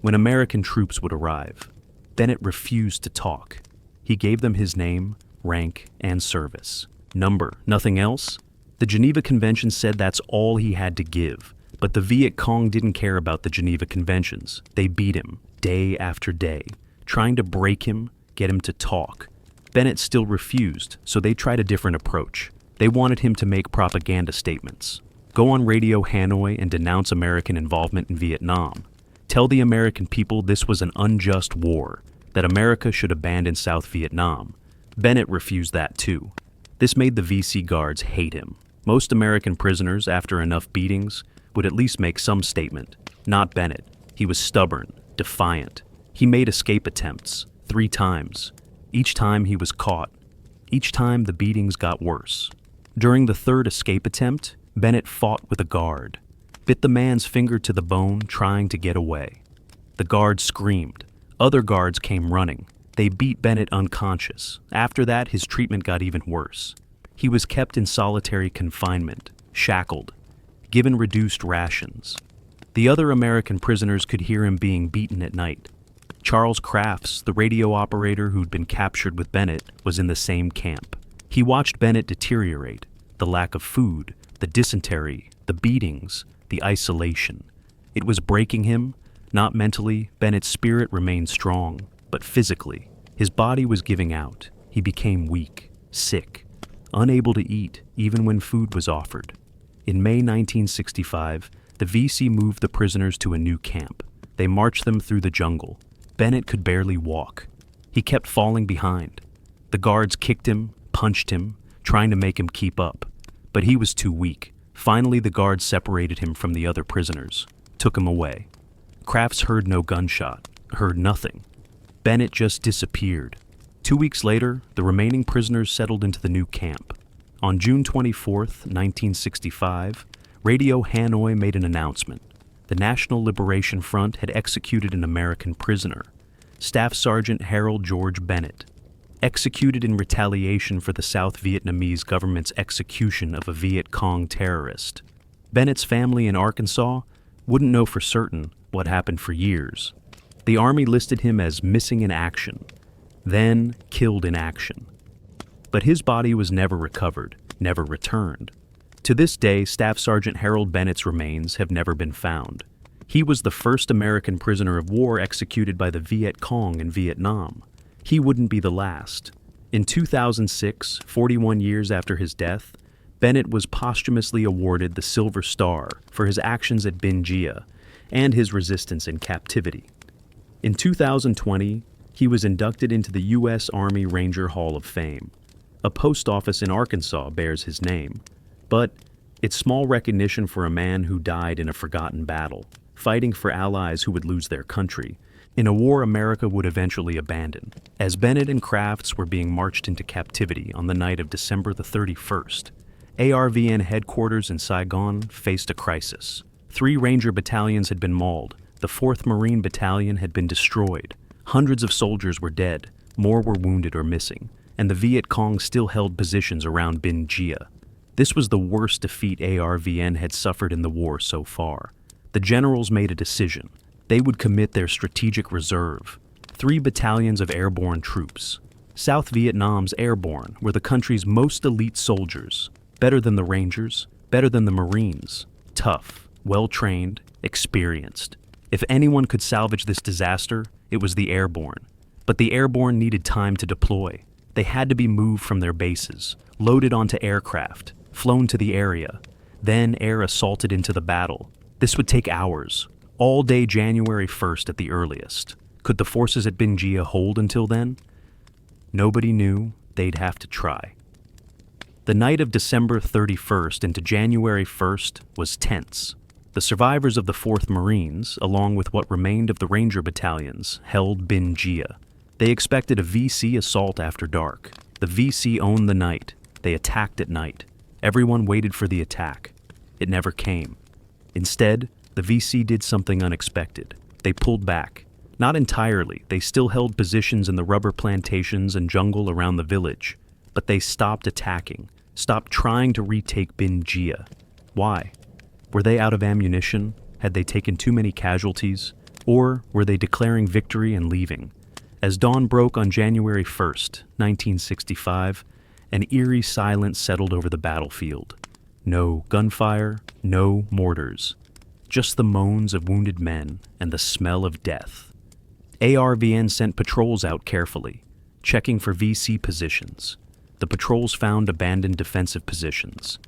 Speaker 1: When American troops would arrive, Bennett refused to talk. He gave them his name, rank, and service. Number, nothing else? The Geneva Convention said that's all he had to give. But the Viet Cong didn't care about the Geneva Conventions. They beat him, day after day, trying to break him, get him to talk. Bennett still refused, so they tried a different approach. They wanted him to make propaganda statements. Go on Radio Hanoi and denounce American involvement in Vietnam. Tell the American people this was an unjust war, that America should abandon South Vietnam. Bennett refused that too. This made the VC guards hate him. Most American prisoners, after enough beatings, would at least make some statement. Not Bennett. He was stubborn, defiant. He made escape attempts, 3 times. Each time he was caught. Each time the beatings got worse. During the 3rd escape attempt, Bennett fought with a guard, bit the man's finger to the bone trying to get away. The guard screamed. Other guards came running. They beat Bennett unconscious. After that, his treatment got even worse. He was kept in solitary confinement, shackled, given reduced rations. The other American prisoners could hear him being beaten at night. Charles Crafts, the radio operator who'd been captured with Bennett, was in the same camp. He watched Bennett deteriorate, the lack of food, the dysentery, the beatings, the isolation. It was breaking him. Not mentally, Bennett's spirit remained strong, but physically. His body was giving out. He became weak, sick, unable to eat even when food was offered. In May 1965, the VC moved the prisoners to a new camp. They marched them through the jungle. Bennett could barely walk. He kept falling behind. The guards kicked him, punched him, trying to make him keep up. But he was too weak. Finally, the guards separated him from the other prisoners, took him away. Crafts heard no gunshot, heard nothing. Bennett just disappeared. 2 weeks later, the remaining prisoners settled into the new camp. On June 24th, 1965, Radio Hanoi made an announcement. The National Liberation Front had executed an American prisoner, Staff Sergeant Harold George Bennett, executed in retaliation for the South Vietnamese government's execution of a Viet Cong terrorist. Bennett's family in Arkansas wouldn't know for certain what happened for years. The Army listed him as missing in action, then killed in action. But his body was never recovered, never returned. To this day, Staff Sergeant Harold Bennett's remains have never been found. He was the first American prisoner of war executed by the Viet Cong in Vietnam. He wouldn't be the last. In 2006, 41 years after his death, Bennett was posthumously awarded the Silver Star for his actions at Binh Gia and his resistance in captivity. In 2020, he was inducted into the U.S. Army Ranger Hall of Fame. A post office in Arkansas bears his name, but it's small recognition for a man who died in a forgotten battle, fighting for allies who would lose their country, in a war America would eventually abandon. As Bennett and Crafts were being marched into captivity on the night of December the 31st, ARVN headquarters in Saigon faced a crisis. 3 Ranger battalions had been mauled, the 4th Marine Battalion had been destroyed, hundreds of soldiers were dead, more were wounded or missing, and the Viet Cong still held positions around Binh Gia. This was the worst defeat ARVN had suffered in the war so far. The generals made a decision. They would commit their strategic reserve, 3 battalions of airborne troops. South Vietnam's airborne were the country's most elite soldiers, better than the Rangers, better than the Marines, tough, well-trained, experienced. If anyone could salvage this disaster, it was the airborne. But the airborne needed time to deploy. They had to be moved from their bases, loaded onto aircraft, flown to the area, then air assaulted into the battle. This would take hours, all day January 1st at the earliest. Could the forces at Binh Gia hold until then? Nobody knew. They'd have to try. The night of December 31st into January 1st was tense. The survivors of the 4th Marines, along with what remained of the Ranger battalions, held Binh Gia. They expected a VC assault after dark. The VC owned the night. They attacked at night. Everyone waited for the attack. It never came. Instead, the VC did something unexpected. They pulled back. Not entirely. They still held positions in the rubber plantations and jungle around the village. But they stopped attacking, stopped trying to retake Binh Gia. Why? Were they out of ammunition? Had they taken too many casualties? Or were they declaring victory and leaving? As dawn broke on January 1st, 1965, an eerie silence settled over the battlefield. No gunfire, no mortars. Just the moans of wounded men and the smell of death. ARVN sent patrols out carefully, checking for VC positions. The patrols found abandoned defensive positions.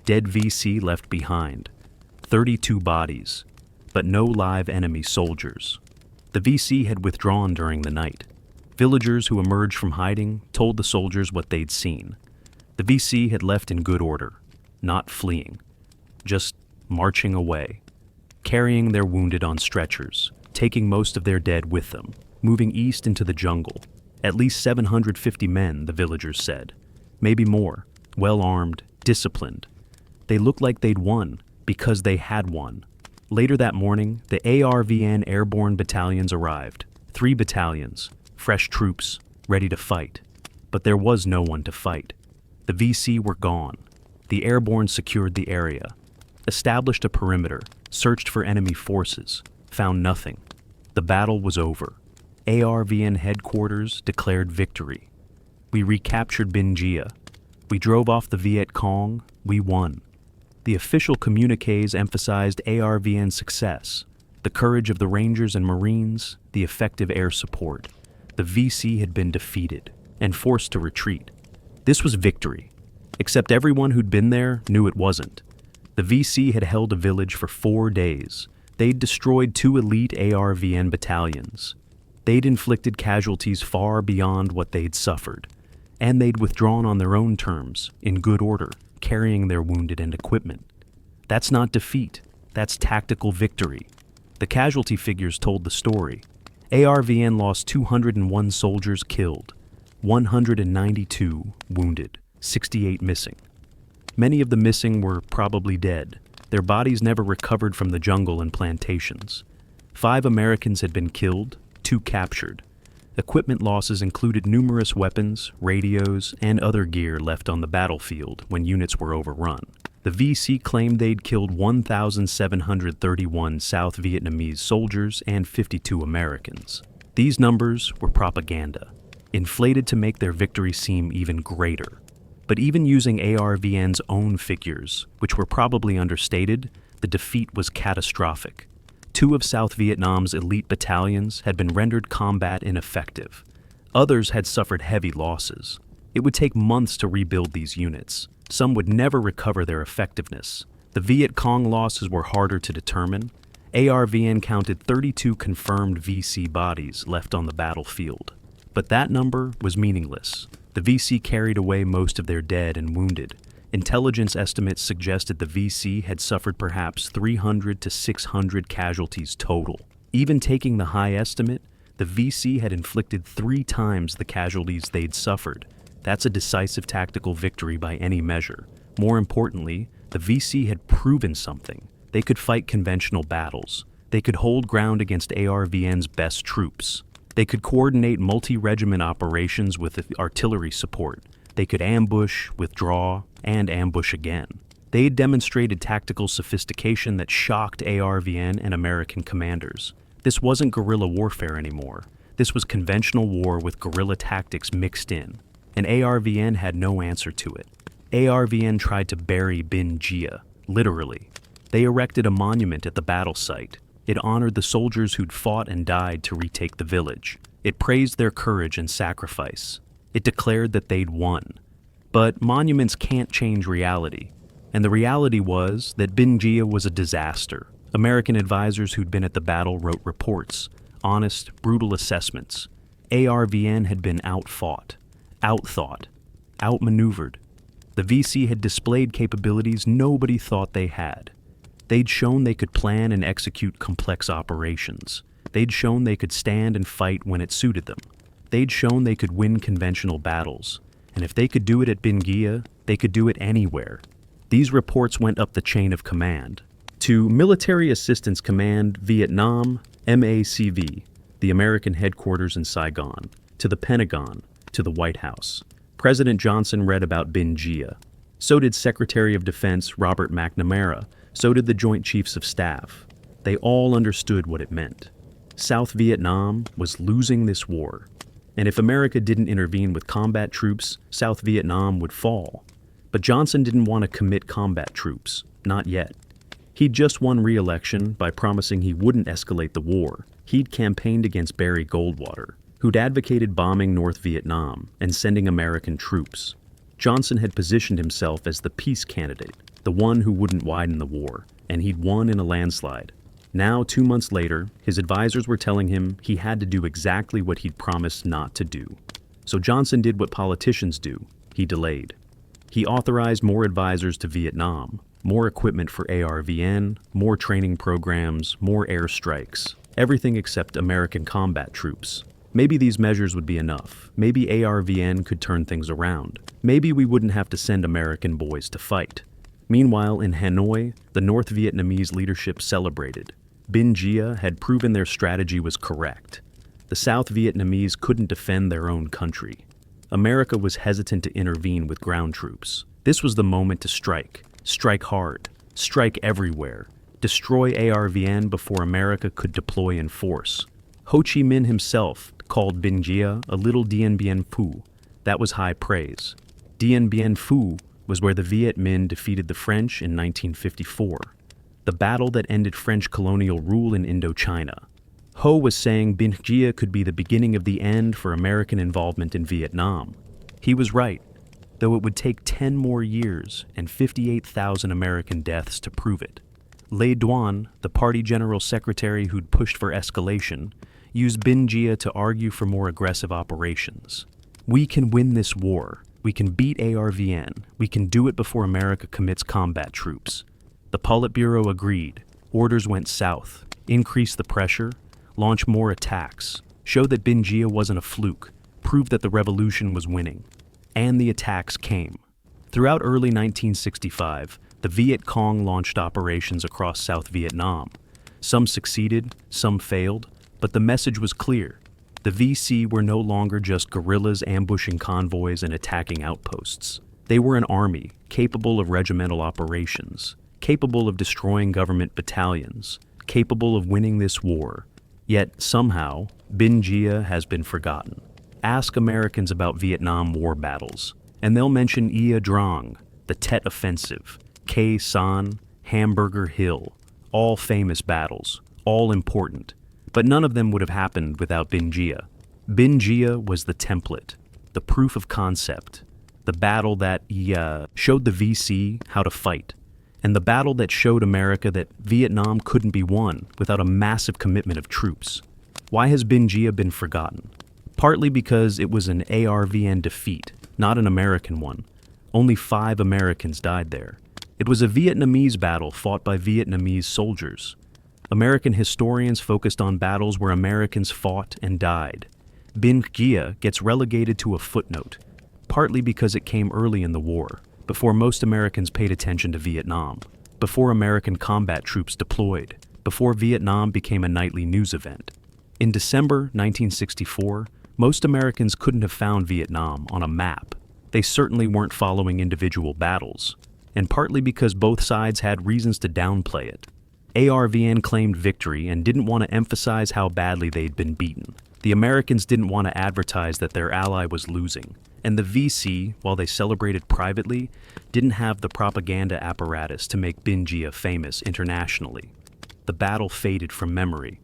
Speaker 1: Dead VC left behind. 32 bodies, but no live enemy soldiers. The VC had withdrawn during the night. Villagers who emerged from hiding told the soldiers what they'd seen. The VC had left in good order, not fleeing, just marching away, carrying their wounded on stretchers, taking most of their dead with them, moving east into the jungle. At least 750 men, the villagers said. Maybe more, well-armed, disciplined. They looked like they'd won, because they had won. Later that morning, the ARVN airborne battalions arrived. 3 battalions, fresh troops, ready to fight. But there was no one to fight. The VC were gone. The airborne secured the area, established a perimeter, searched for enemy forces, found nothing. The battle was over. ARVN headquarters declared victory. We recaptured Binh Gia. We drove off the Viet Cong. We won. The official communiques emphasized ARVN's success, the courage of the Rangers and Marines, the effective air support. The VC had been defeated and forced to retreat. This was victory, except everyone who'd been there knew it wasn't. The VC had held a village for 4 days. They'd destroyed 2 elite ARVN battalions. They'd inflicted casualties far beyond what they'd suffered, and they'd withdrawn on their own terms, in good order, carrying their wounded and equipment. That's not defeat, that's tactical victory. The casualty figures told the story. ARVN lost 201 soldiers killed, 192 wounded, 68 missing. Many of the missing were probably dead. Their bodies never recovered from the jungle and plantations. 5 Americans had been killed, 2 captured. Equipment losses included numerous weapons, radios, and other gear left on the battlefield when units were overrun. The VC claimed they'd killed 1,731 South Vietnamese soldiers and 52 Americans. These numbers were propaganda, inflated to make their victory seem even greater. But even using ARVN's own figures, which were probably understated, the defeat was catastrophic. 2 of South Vietnam's elite battalions had been rendered combat ineffective. Others had suffered heavy losses. It would take months to rebuild these units. Some would never recover their effectiveness. The Viet Cong losses were harder to determine. ARVN counted 32 confirmed VC bodies left on the battlefield. But that number was meaningless. The VC carried away most of their dead and wounded. Intelligence estimates suggested the VC had suffered perhaps 300 to 600 casualties total. Even taking the high estimate, the VC had inflicted 3 times the casualties they'd suffered. That's a decisive tactical victory by any measure. More importantly, the VC had proven something. They could fight conventional battles. They could hold ground against ARVN's best troops. They could coordinate multi-regiment operations with artillery support. They could ambush, withdraw, and ambush again. They had demonstrated tactical sophistication that shocked ARVN and American commanders. This wasn't guerrilla warfare anymore. This was conventional war with guerrilla tactics mixed in. And ARVN had no answer to it. ARVN tried to bury Binh Gia, literally. They erected a monument at the battle site. It honored the soldiers who'd fought and died to retake the village. It praised their courage and sacrifice. It declared that they'd won. But monuments can't change reality. And the reality was that Binh Gia was a disaster. American advisors who'd been at the battle wrote reports, honest, brutal assessments. ARVN had been outfought, outthought, outmaneuvered. The VC had displayed capabilities nobody thought they had. They'd shown they could plan and execute complex operations. They'd shown they could stand and fight when it suited them. They'd shown they could win conventional battles. And if they could do it at Binh Gia, they could do it anywhere. These reports went up the chain of command. To Military Assistance Command, Vietnam, MACV, the American headquarters in Saigon, to the Pentagon, to the White House. President Johnson read about Binh Gia. So did Secretary of Defense Robert McNamara. So did the Joint Chiefs of Staff. They all understood what it meant. South Vietnam was losing this war. And if America didn't intervene with combat troops, South Vietnam would fall. But Johnson didn't want to commit combat troops, not yet. He'd just won re-election by promising he wouldn't escalate the war. He'd campaigned against Barry Goldwater, who'd advocated bombing North Vietnam and sending American troops. Johnson had positioned himself as the peace candidate, the one who wouldn't widen the war, and he'd won in a landslide. Now, 2 months later, his advisors were telling him he had to do exactly what he'd promised not to do. So Johnson did what politicians do. He delayed. He authorized more advisors to Vietnam, more equipment for ARVN, more training programs, more airstrikes, everything except American combat troops. Maybe these measures would be enough. Maybe ARVN could turn things around. Maybe we wouldn't have to send American boys to fight. Meanwhile, in Hanoi, the North Vietnamese leadership celebrated. Binh Gia had proven their strategy was correct. The South Vietnamese couldn't defend their own country. America was hesitant to intervene with ground troops. This was the moment to strike. Strike hard. Strike everywhere. Destroy ARVN before America could deploy in force. Ho Chi Minh himself called Binh Gia a little Dien Bien Phu. That was high praise. Dien Bien Phu was where the Viet Minh defeated the French in 1954, the battle that ended French colonial rule in Indochina. Ho was saying Binh Gia could be the beginning of the end for American involvement in Vietnam. He was right, though it would take 10 more years and 58,000 American deaths to prove it. Le Duan, the party general secretary who'd pushed for escalation, used Binh Gia to argue for more aggressive operations. We can win this war. We can beat ARVN. We can do it before America commits combat troops. The Politburo agreed. Orders went south. Increase the pressure. Launch more attacks. Show that Binh Gia wasn't a fluke. Prove that the revolution was winning. And the attacks came. Throughout early 1965, the Viet Cong launched operations across South Vietnam. Some succeeded, some failed, but the message was clear. The VC were no longer just guerrillas ambushing convoys and attacking outposts. They were an army capable of regimental operations, capable of destroying government battalions, capable of winning this war. Yet, somehow, Binh Gia has been forgotten. Ask Americans about Vietnam War battles, and they'll mention Ia Drang, the Tet Offensive, Khe Sanh, Hamburger Hill, all famous battles, all important, but none of them would have happened without Binh Gia. Binh Gia was the template, the proof of concept, the battle that showed the VC how to fight, and the battle that showed America that Vietnam couldn't be won without a massive commitment of troops. Why has Binh Gia been forgotten? Partly because it was an ARVN defeat, not an American one. Only 5 Americans died there. It was a Vietnamese battle fought by Vietnamese soldiers. American historians focused on battles where Americans fought and died. Binh Gia gets relegated to a footnote, partly because it came early in the war, before most Americans paid attention to Vietnam, before American combat troops deployed, before Vietnam became a nightly news event. In December 1964, most Americans couldn't have found Vietnam on a map. They certainly weren't following individual battles, and partly because both sides had reasons to downplay it. ARVN claimed victory and didn't want to emphasize how badly they'd been beaten. The Americans didn't want to advertise that their ally was losing, and the VC, while they celebrated privately, didn't have the propaganda apparatus to make Binh Gia famous internationally. The battle faded from memory,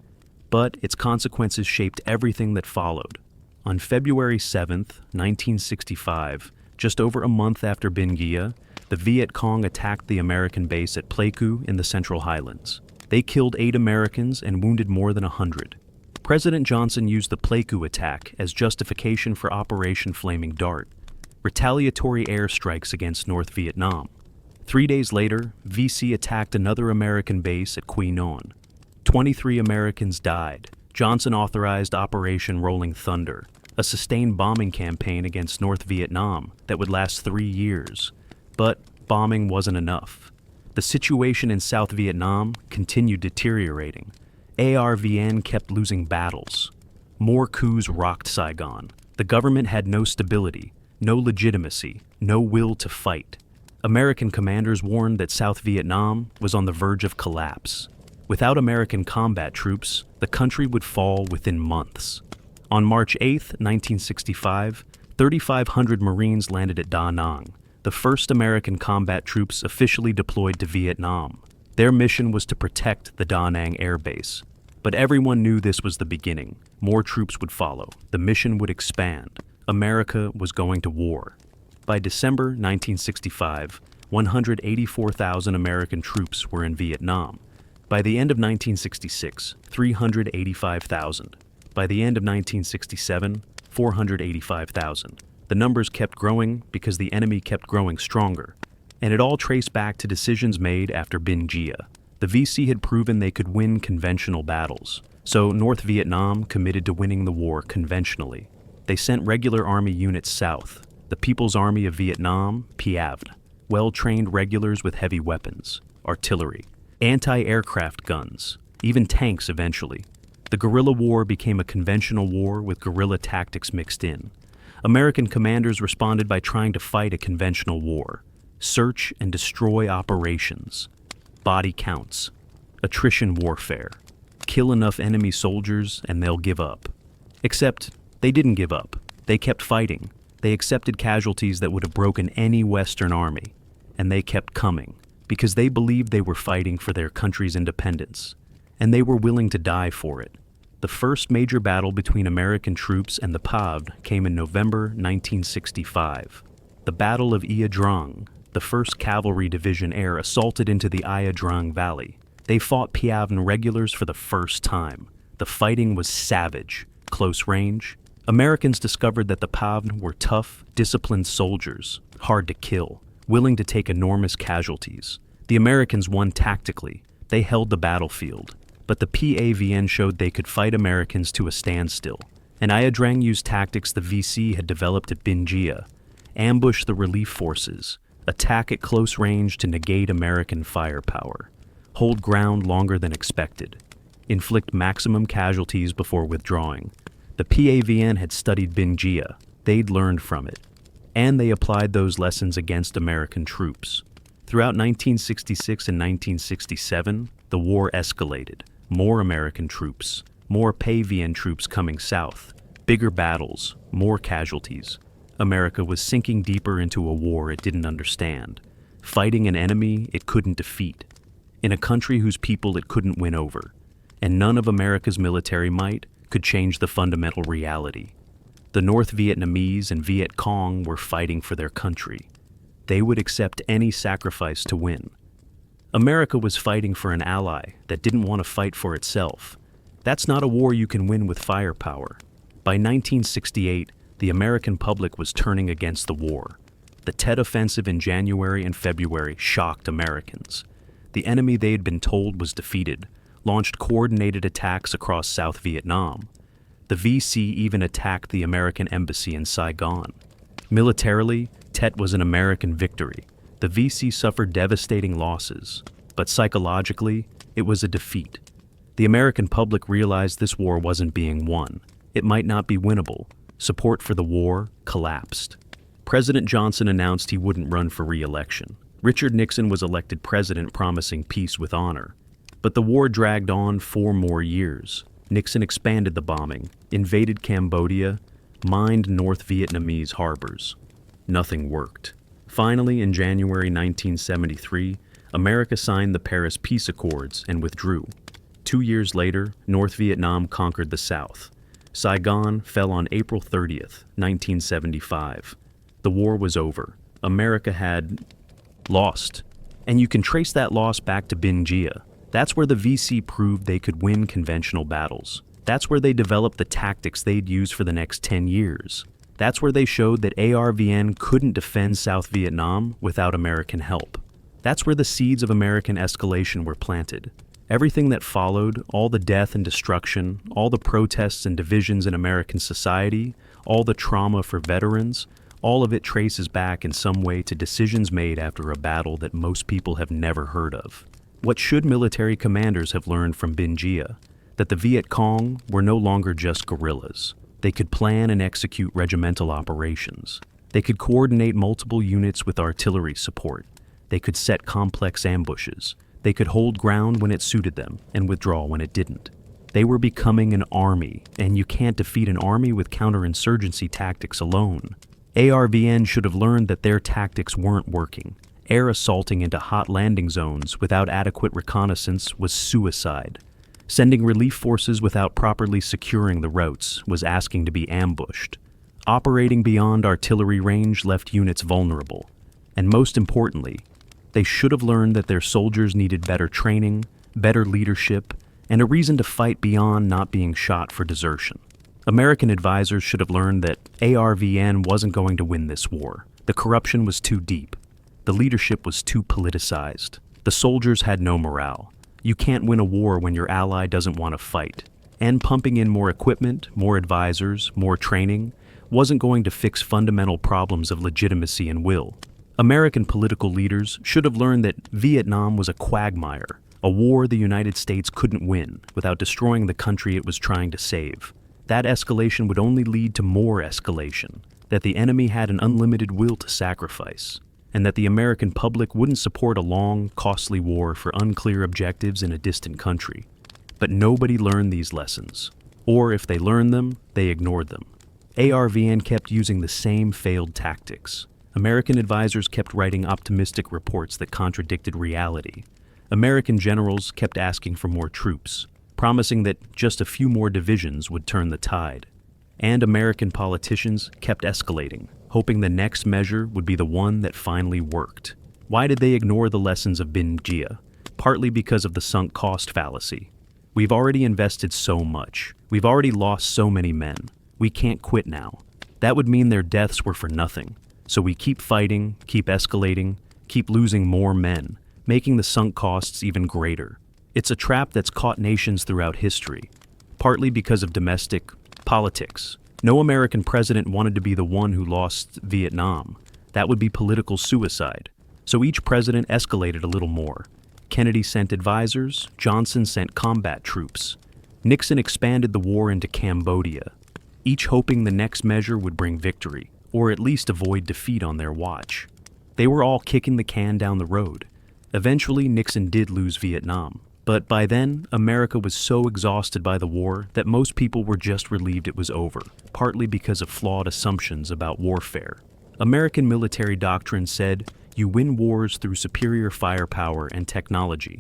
Speaker 1: but its consequences shaped everything that followed. On February 7th, 1965, just over a month after Binh Gia, the Viet Cong attacked the American base at Pleiku in the Central Highlands. They killed 8 Americans and wounded more than 100. President Johnson used the Pleiku attack as justification for Operation Flaming Dart, retaliatory airstrikes against North Vietnam. 3 days later, VC attacked another American base at Quy Nhon. 23 Americans died. Johnson authorized Operation Rolling Thunder, a sustained bombing campaign against North Vietnam that would last 3 years. But bombing wasn't enough. The situation in South Vietnam continued deteriorating. ARVN kept losing battles. More coups rocked Saigon. The government had no stability, no legitimacy, no will to fight. American commanders warned that South Vietnam was on the verge of collapse. Without American combat troops, the country would fall within months. On March 8, 1965, 3,500 Marines landed at Da Nang, the first American combat troops officially deployed to Vietnam. Their mission was to protect the Da Nang Air Base. But everyone knew this was the beginning. More troops would follow. The mission would expand. America was going to war. By December 1965, 184,000 American troops were in Vietnam. By the end of 1966, 385,000. By the end of 1967, 485,000. The numbers kept growing because the enemy kept growing stronger. And it all traced back to decisions made after Binh Gia. The VC had proven they could win conventional battles, so North Vietnam committed to winning the war conventionally. They sent regular army units south, the People's Army of Vietnam, PAVN, well-trained regulars with heavy weapons, artillery, anti-aircraft guns, even tanks eventually. The guerrilla war became a conventional war with guerrilla tactics mixed in. American commanders responded by trying to fight a conventional war. Search and destroy operations. Body counts. Attrition warfare. Kill enough enemy soldiers and they'll give up. Except they didn't give up. They kept fighting. They accepted casualties that would have broken any Western army. And they kept coming because they believed they were fighting for their country's independence. And they were willing to die for it. The first major battle between American troops and the PAVN came in November 1965. The Battle of Ia Drang. The 1st Cavalry Division Air assaulted into the Ia Drang Valley. They fought PAVN regulars for the first time. The fighting was savage, close range, Americans discovered that the PAVN were tough, disciplined soldiers, hard to kill, willing to take enormous casualties. The Americans won tactically. They held the battlefield. But the PAVN showed they could fight Americans to a standstill. And Ia Drang used tactics the VC had developed at Binh Gia: ambush the relief forces, attack at close range to negate American firepower, hold ground longer than expected, inflict maximum casualties before withdrawing. The PAVN had studied Binh Gia. They'd learned from it. And they applied those lessons against American troops. Throughout 1966 and 1967, the war escalated. More American troops, more PAVN troops coming south, bigger battles, more casualties. America was sinking deeper into a war it didn't understand, fighting an enemy it couldn't defeat, in a country whose people it couldn't win over. And none of America's military might could change the fundamental reality. The North Vietnamese and Viet Cong were fighting for their country. They would accept any sacrifice to win. America was fighting for an ally that didn't want to fight for itself. That's not a war you can win with firepower. By 1968, the American public was turning against the war. The Tet Offensive in January and February shocked Americans. The enemy they'd been told was defeated launched coordinated attacks across South Vietnam. The VC even attacked the American embassy in Saigon. Militarily, Tet was an American victory. The VC suffered devastating losses, but psychologically, it was a defeat. The American public realized this war wasn't being won. It might not be winnable. Support for the war collapsed. President Johnson announced he wouldn't run for re-election. Richard Nixon was elected president, promising peace with honor. But the war dragged on 4 more years. Nixon expanded the bombing, invaded Cambodia, mined North Vietnamese harbors. Nothing worked. Finally, in January 1973, America signed the Paris Peace Accords and withdrew. 2 years later, North Vietnam conquered the South. Saigon fell on April 30th, 1975. The war was over. America had lost. And you can trace that loss back to Binh Gia. That's where the VC proved they could win conventional battles. That's where they developed the tactics they'd use for the next 10 years. That's where they showed that ARVN couldn't defend South Vietnam without American help. That's where the seeds of American escalation were planted. Everything that followed, all the death and destruction, all the protests and divisions in American society, all the trauma for veterans, all of it traces back in some way to decisions made after a battle that most people have never heard of. What should military commanders have learned from Binh Gia? That the Viet Cong were no longer just guerrillas. They could plan and execute regimental operations. They could coordinate multiple units with artillery support. They could set complex ambushes. They could hold ground when it suited them and withdraw when it didn't. They were becoming an army, and you can't defeat an army with counterinsurgency tactics alone. ARVN should have learned that their tactics weren't working. Air assaulting into hot landing zones without adequate reconnaissance was suicide. Sending relief forces without properly securing the routes was asking to be ambushed. Operating beyond artillery range left units vulnerable. And most importantly, they should have learned that their soldiers needed better training, better leadership, and a reason to fight beyond not being shot for desertion. American advisors should have learned that ARVN wasn't going to win this war. The corruption was too deep. The leadership was too politicized. The soldiers had no morale. You can't win a war when your ally doesn't want to fight. And pumping in more equipment, more advisors, more training wasn't going to fix fundamental problems of legitimacy and will. American political leaders should have learned that Vietnam was a quagmire, a war the United States couldn't win without destroying the country it was trying to save. That escalation would only lead to more escalation, that the enemy had an unlimited will to sacrifice, and that the American public wouldn't support a long, costly war for unclear objectives in a distant country. But nobody learned these lessons. Or if they learned them, they ignored them. ARVN kept using the same failed tactics. American advisors kept writing optimistic reports that contradicted reality. American generals kept asking for more troops, promising that just a few more divisions would turn the tide. And American politicians kept escalating, hoping the next measure would be the one that finally worked. Why did they ignore the lessons of Binh Gia? Partly because of the sunk cost fallacy. We've already invested so much. We've already lost so many men. we can't quit now. That would mean their deaths were for nothing. So we keep fighting, keep escalating, keep losing more men, making the sunk costs even greater. It's a trap that's caught nations throughout history, partly because of domestic politics. No American president wanted to be the one who lost Vietnam. That would be political suicide. So each president escalated a little more. Kennedy sent advisors, Johnson sent combat troops. Nixon expanded the war into Cambodia, each hoping the next measure would bring victory, or at least avoid defeat on their watch. They were all kicking the can down the road. Eventually, Nixon did lose Vietnam, but by then, America was so exhausted by the war that most people were just relieved it was over, partly because of flawed assumptions about warfare. American military doctrine said, you win wars through superior firepower and technology.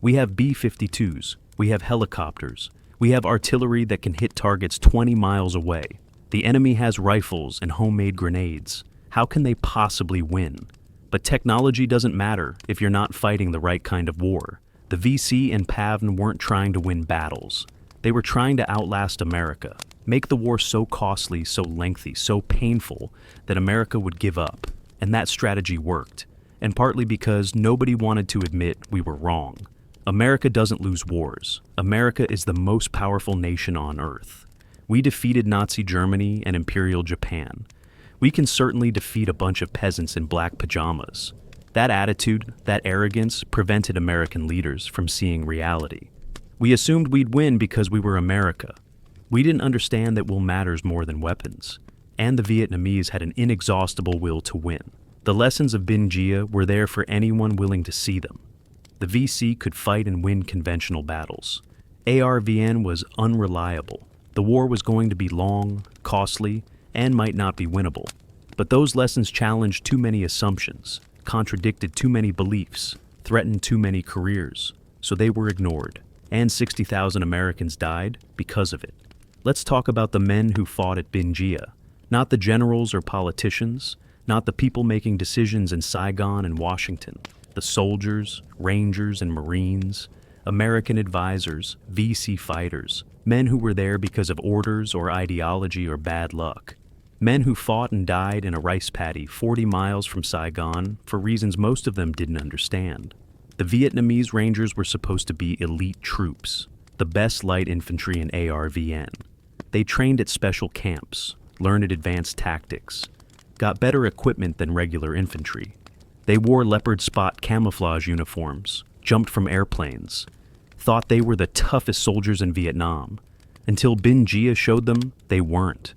Speaker 1: We have B-52s, we have helicopters, we have artillery that can hit targets 20 miles away. The enemy has rifles and homemade grenades. How can they possibly win? But technology doesn't matter if you're not fighting the right kind of war. The VC and PAVN weren't trying to win battles. They were trying to outlast America, make the war so costly, so lengthy, so painful that America would give up. And that strategy worked, and partly because nobody wanted to admit we were wrong. America doesn't lose wars. America is the most powerful nation on Earth. We defeated Nazi Germany and Imperial Japan. We can certainly defeat a bunch of peasants in black pajamas. That attitude, that arrogance, prevented American leaders from seeing reality. We assumed we'd win because we were America. We didn't understand that will matters more than weapons. And the Vietnamese had an inexhaustible will to win. The lessons of Binh Gia were there for anyone willing to see them. The VC could fight and win conventional battles. ARVN was unreliable. The war was going to be long, costly, and might not be winnable. But those lessons challenged too many assumptions, contradicted too many beliefs, threatened too many careers, so they were ignored. And 60,000 Americans died because of it. Let's talk about the men who fought at Binh Gia. Not the generals or politicians, not the people making decisions in Saigon and Washington. The soldiers, rangers, and Marines, American advisors, VC fighters, men who were there because of orders or ideology or bad luck. Men who fought and died in a rice paddy 40 miles from Saigon for reasons most of them didn't understand. The Vietnamese Rangers were supposed to be elite troops, the best light infantry in ARVN. They trained at special camps, learned advanced tactics, got better equipment than regular infantry. They wore leopard spot camouflage uniforms, jumped from airplanes, thought they were the toughest soldiers in Vietnam, until Binh Gia showed them they weren't.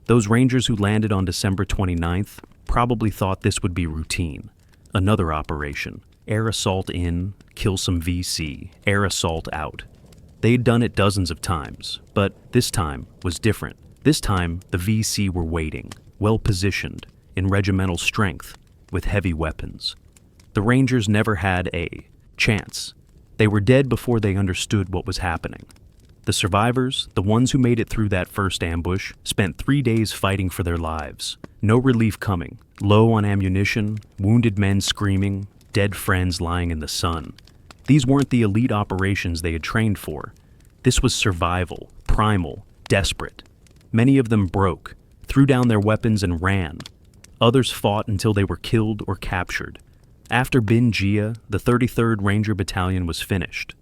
Speaker 1: Those Rangers who landed on December 29th probably thought this would be routine. Another operation, air assault in, kill some VC, air assault out. They'd done it dozens of times, but this time was different. This time, the VC were waiting, well-positioned, in regimental strength, with heavy weapons. The Rangers never had a chance. They were dead before they understood what was happening. The survivors, the ones who made it through that first ambush, spent 3 days fighting for their lives. No relief coming, low on ammunition, wounded men screaming, dead friends lying in the sun. These weren't the elite operations they had trained for. This was survival, primal, desperate. Many of them broke, threw down their weapons and ran. Others fought until they were killed or captured. After Binh Gia, the 33rd Ranger Battalion was finished.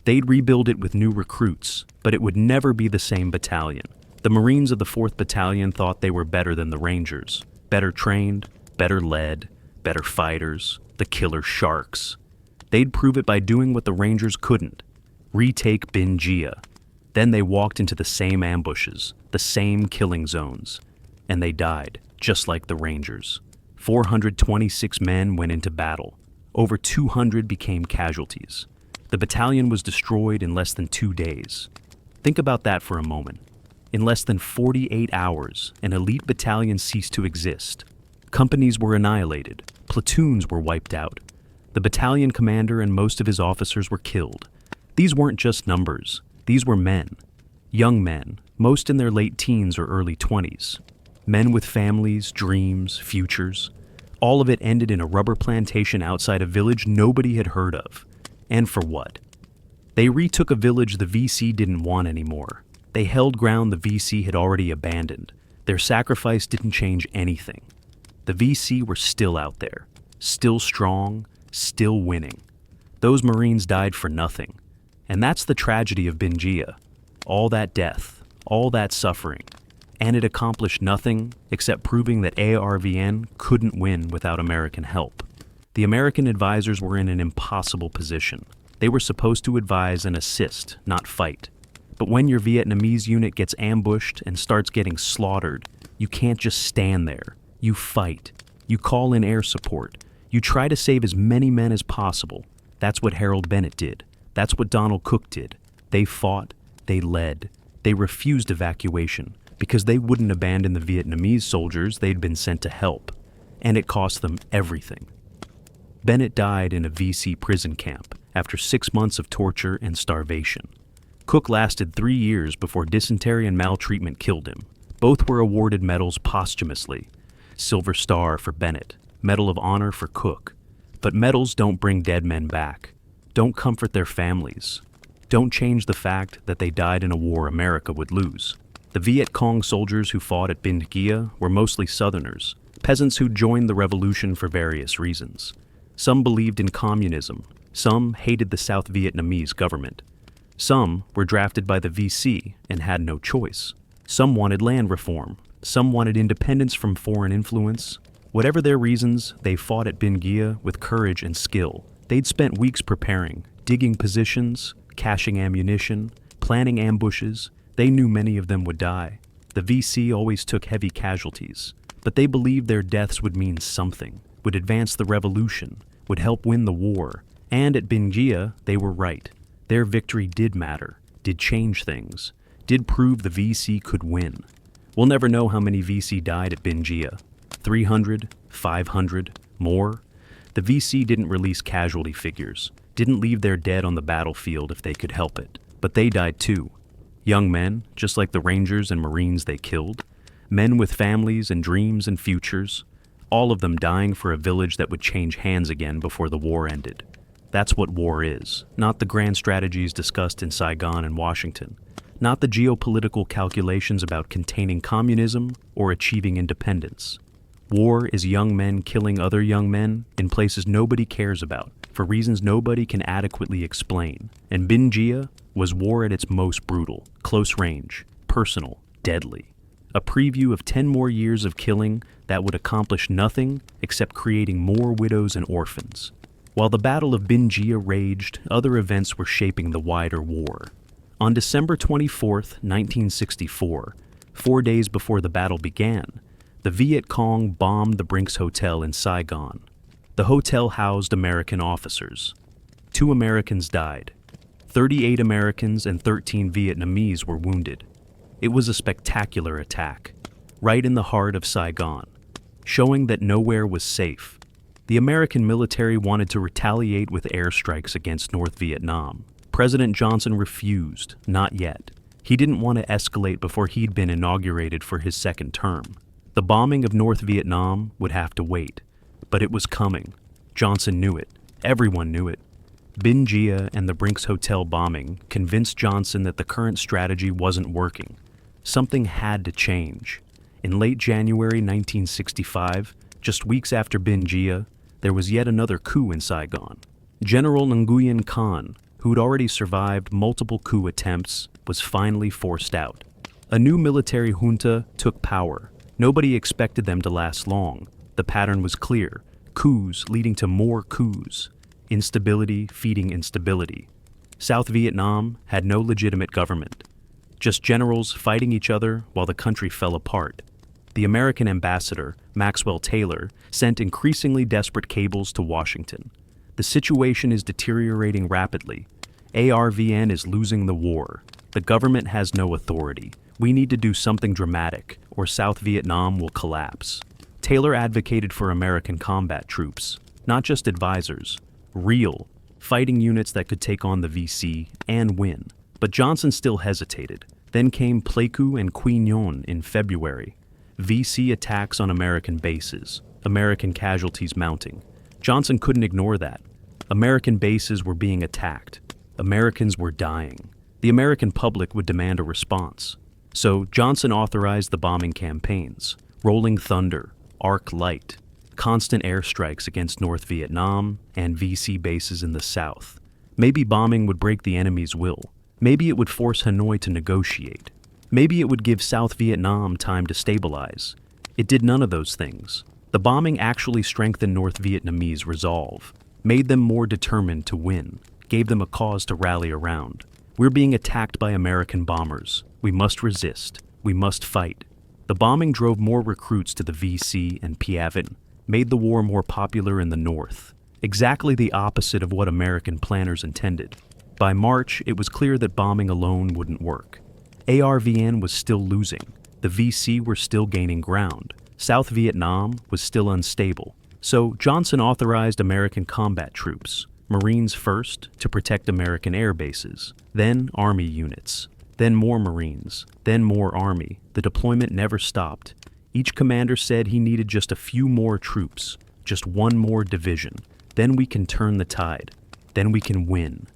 Speaker 1: They'd rebuild it with new recruits, but it would never be the same battalion. The Marines of the 4th Battalion thought they were better than the Rangers. Better trained, better led, better fighters, the killer sharks. They'd prove it by doing what the Rangers couldn't. Retake Binh Gia. Then they walked into the same ambushes, the same killing zones. And they died, just like the Rangers. 426 men went into battle. Over 200 became casualties. The battalion was destroyed in less than 2 days. Think about that for a moment. In less than 48 hours, an elite battalion ceased to exist. Companies were annihilated. Platoons were wiped out. The battalion commander and most of his officers were killed. These weren't just numbers. These were men. Young men, most in their late teens or early 20s. Men with families, dreams, futures. All of it ended in a rubber plantation outside a village nobody had heard of. And for what? They retook a village the VC didn't want anymore. They held ground the VC had already abandoned. Their sacrifice didn't change anything. The VC were still out there, still strong, still winning. Those Marines died for nothing. And that's the tragedy of Binh Gia. All that death, all that suffering, and it accomplished nothing except proving that ARVN couldn't win without American help. The American advisors were in an impossible position. They were supposed to advise and assist, not fight. But when your Vietnamese unit gets ambushed and starts getting slaughtered, you can't just stand there. You fight. You call in air support. You try to save as many men as possible. That's what Harold Bennett did. That's what Donald Cook did. They fought. They led. They refused evacuation because they wouldn't abandon the Vietnamese soldiers they'd been sent to help. And it cost them everything. Bennett died in a VC prison camp after 6 months of torture and starvation. Cook lasted 3 years before dysentery and maltreatment killed him. Both were awarded medals posthumously. Silver Star for Bennett, Medal of Honor for Cook. But medals don't bring dead men back. Don't comfort their families. Don't change the fact that they died in a war America would lose. The Viet Cong soldiers who fought at Binh Gia were mostly Southerners, peasants who joined the revolution for various reasons. Some believed in communism. Some hated the South Vietnamese government. Some were drafted by the VC and had no choice. Some wanted land reform. Some wanted independence from foreign influence. Whatever their reasons, they fought at Binh Gia with courage and skill. They'd spent weeks preparing, digging positions, caching ammunition, planning ambushes. They knew many of them would die. The VC always took heavy casualties, but they believed their deaths would mean something, would advance the revolution, would help win the war. And at Binh Gia, they were right. Their victory did matter, did change things, did prove the VC could win. We'll never know how many VC died at Binh Gia. 300, 500, more? The VC didn't release casualty figures, didn't leave their dead on the battlefield if they could help it. But they died too. Young men, just like the Rangers and Marines they killed. Men with families and dreams and futures. All of them dying for a village that would change hands again before the war ended. That's what war is, not the grand strategies discussed in Saigon and Washington, not the geopolitical calculations about containing communism or achieving independence. War is young men killing other young men in places nobody cares about, for reasons nobody can adequately explain. And Binh Gia was war at its most brutal, close range, personal, deadly. A preview of 10 more years of killing that would accomplish nothing except creating more widows and orphans. While the Battle of Binh Gia raged, other events were shaping the wider war. On December 24, 1964, 4 days before the battle began, the Viet Cong bombed the Brinks Hotel in Saigon. The hotel housed American officers. 2 Americans died. 38 Americans and 13 Vietnamese were wounded. It was a spectacular attack, right in the heart of Saigon, showing that nowhere was safe. The American military wanted to retaliate with airstrikes against North Vietnam. President Johnson refused, not yet. He didn't want to escalate before he'd been inaugurated for his second term. The bombing of North Vietnam would have to wait, but it was coming. Johnson knew it. Everyone knew it. Binh Gia and the Brinks Hotel bombing convinced Johnson that the current strategy wasn't working. Something had to change. In late January 1965, just weeks after Binh Gia, there was yet another coup in Saigon. General Nguyen Khan, who'd already survived multiple coup attempts, was finally forced out. A new military junta took power. Nobody expected them to last long. The pattern was clear. Coups leading to more coups. Instability feeding instability. South Vietnam had no legitimate government. Just generals fighting each other while the country fell apart. The American ambassador, Maxwell Taylor, sent increasingly desperate cables to Washington. The situation is deteriorating rapidly. ARVN is losing the war. The government has no authority. We need to do something dramatic, or South Vietnam will collapse. Taylor advocated for American combat troops, not just advisors, real, fighting units that could take on the VC and win. But Johnson still hesitated. Then came Pleiku and Quy Nhon in February. VC attacks on American bases, American casualties mounting. Johnson couldn't ignore that. American bases were being attacked. Americans were dying. The American public would demand a response. So Johnson authorized the bombing campaigns, Rolling Thunder, Arc Light, constant airstrikes against North Vietnam and VC bases in the South. Maybe bombing would break the enemy's will. Maybe it would force Hanoi to negotiate. Maybe it would give South Vietnam time to stabilize. It did none of those things. The bombing actually strengthened North Vietnamese resolve, made them more determined to win, gave them a cause to rally around. We're being attacked by American bombers. We must resist. We must fight. The bombing drove more recruits to the VC and Piavin, made the war more popular in the North. Exactly the opposite of what American planners intended. By March, it was clear that bombing alone wouldn't work. ARVN was still losing. The VC were still gaining ground. South Vietnam was still unstable. So Johnson authorized American combat troops, Marines first, to protect American air bases, then Army units, then more Marines, then more Army. The deployment never stopped. Each commander said he needed just a few more troops, just one more division. Then we can turn the tide. Then we can win.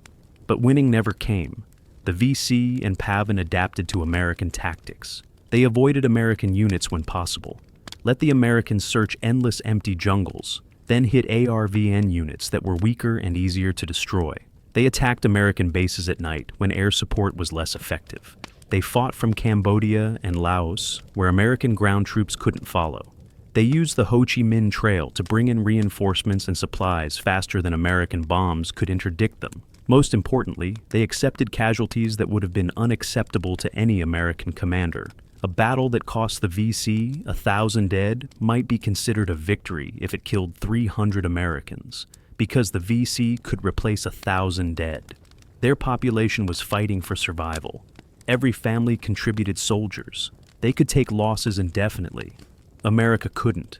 Speaker 1: But winning never came. The VC and PAVN adapted to American tactics. They avoided American units when possible. Let the Americans search endless empty jungles, then hit ARVN units that were weaker and easier to destroy. They attacked American bases at night when air support was less effective. They fought from Cambodia and Laos, where American ground troops couldn't follow. They used the Ho Chi Minh Trail to bring in reinforcements and supplies faster than American bombs could interdict them. Most importantly, they accepted casualties that would have been unacceptable to any American commander. A battle that cost the VC 1,000 dead might be considered a victory if it killed 300 Americans, because the VC could replace 1,000 dead. Their population was fighting for survival. Every family contributed soldiers. They could take losses indefinitely. America couldn't.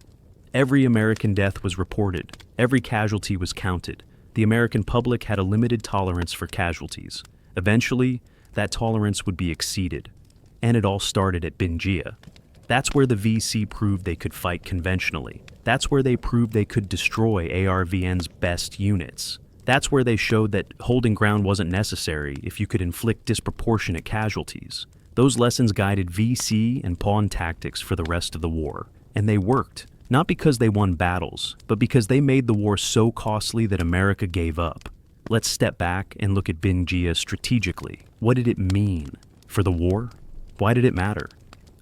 Speaker 1: Every American death was reported. Every casualty was counted. The American public had a limited tolerance for casualties. Eventually, that tolerance would be exceeded. And it all started at Binh Gia. That's where the VC proved they could fight conventionally. That's where they proved they could destroy ARVN's best units. That's where they showed that holding ground wasn't necessary if you could inflict disproportionate casualties. Those lessons guided VC and pawn tactics for the rest of the war. And they worked, not because they won battles, but because they made the war so costly that America gave up. Let's step back and look at Binh Gia strategically. What did it mean? For the war? Why did it matter?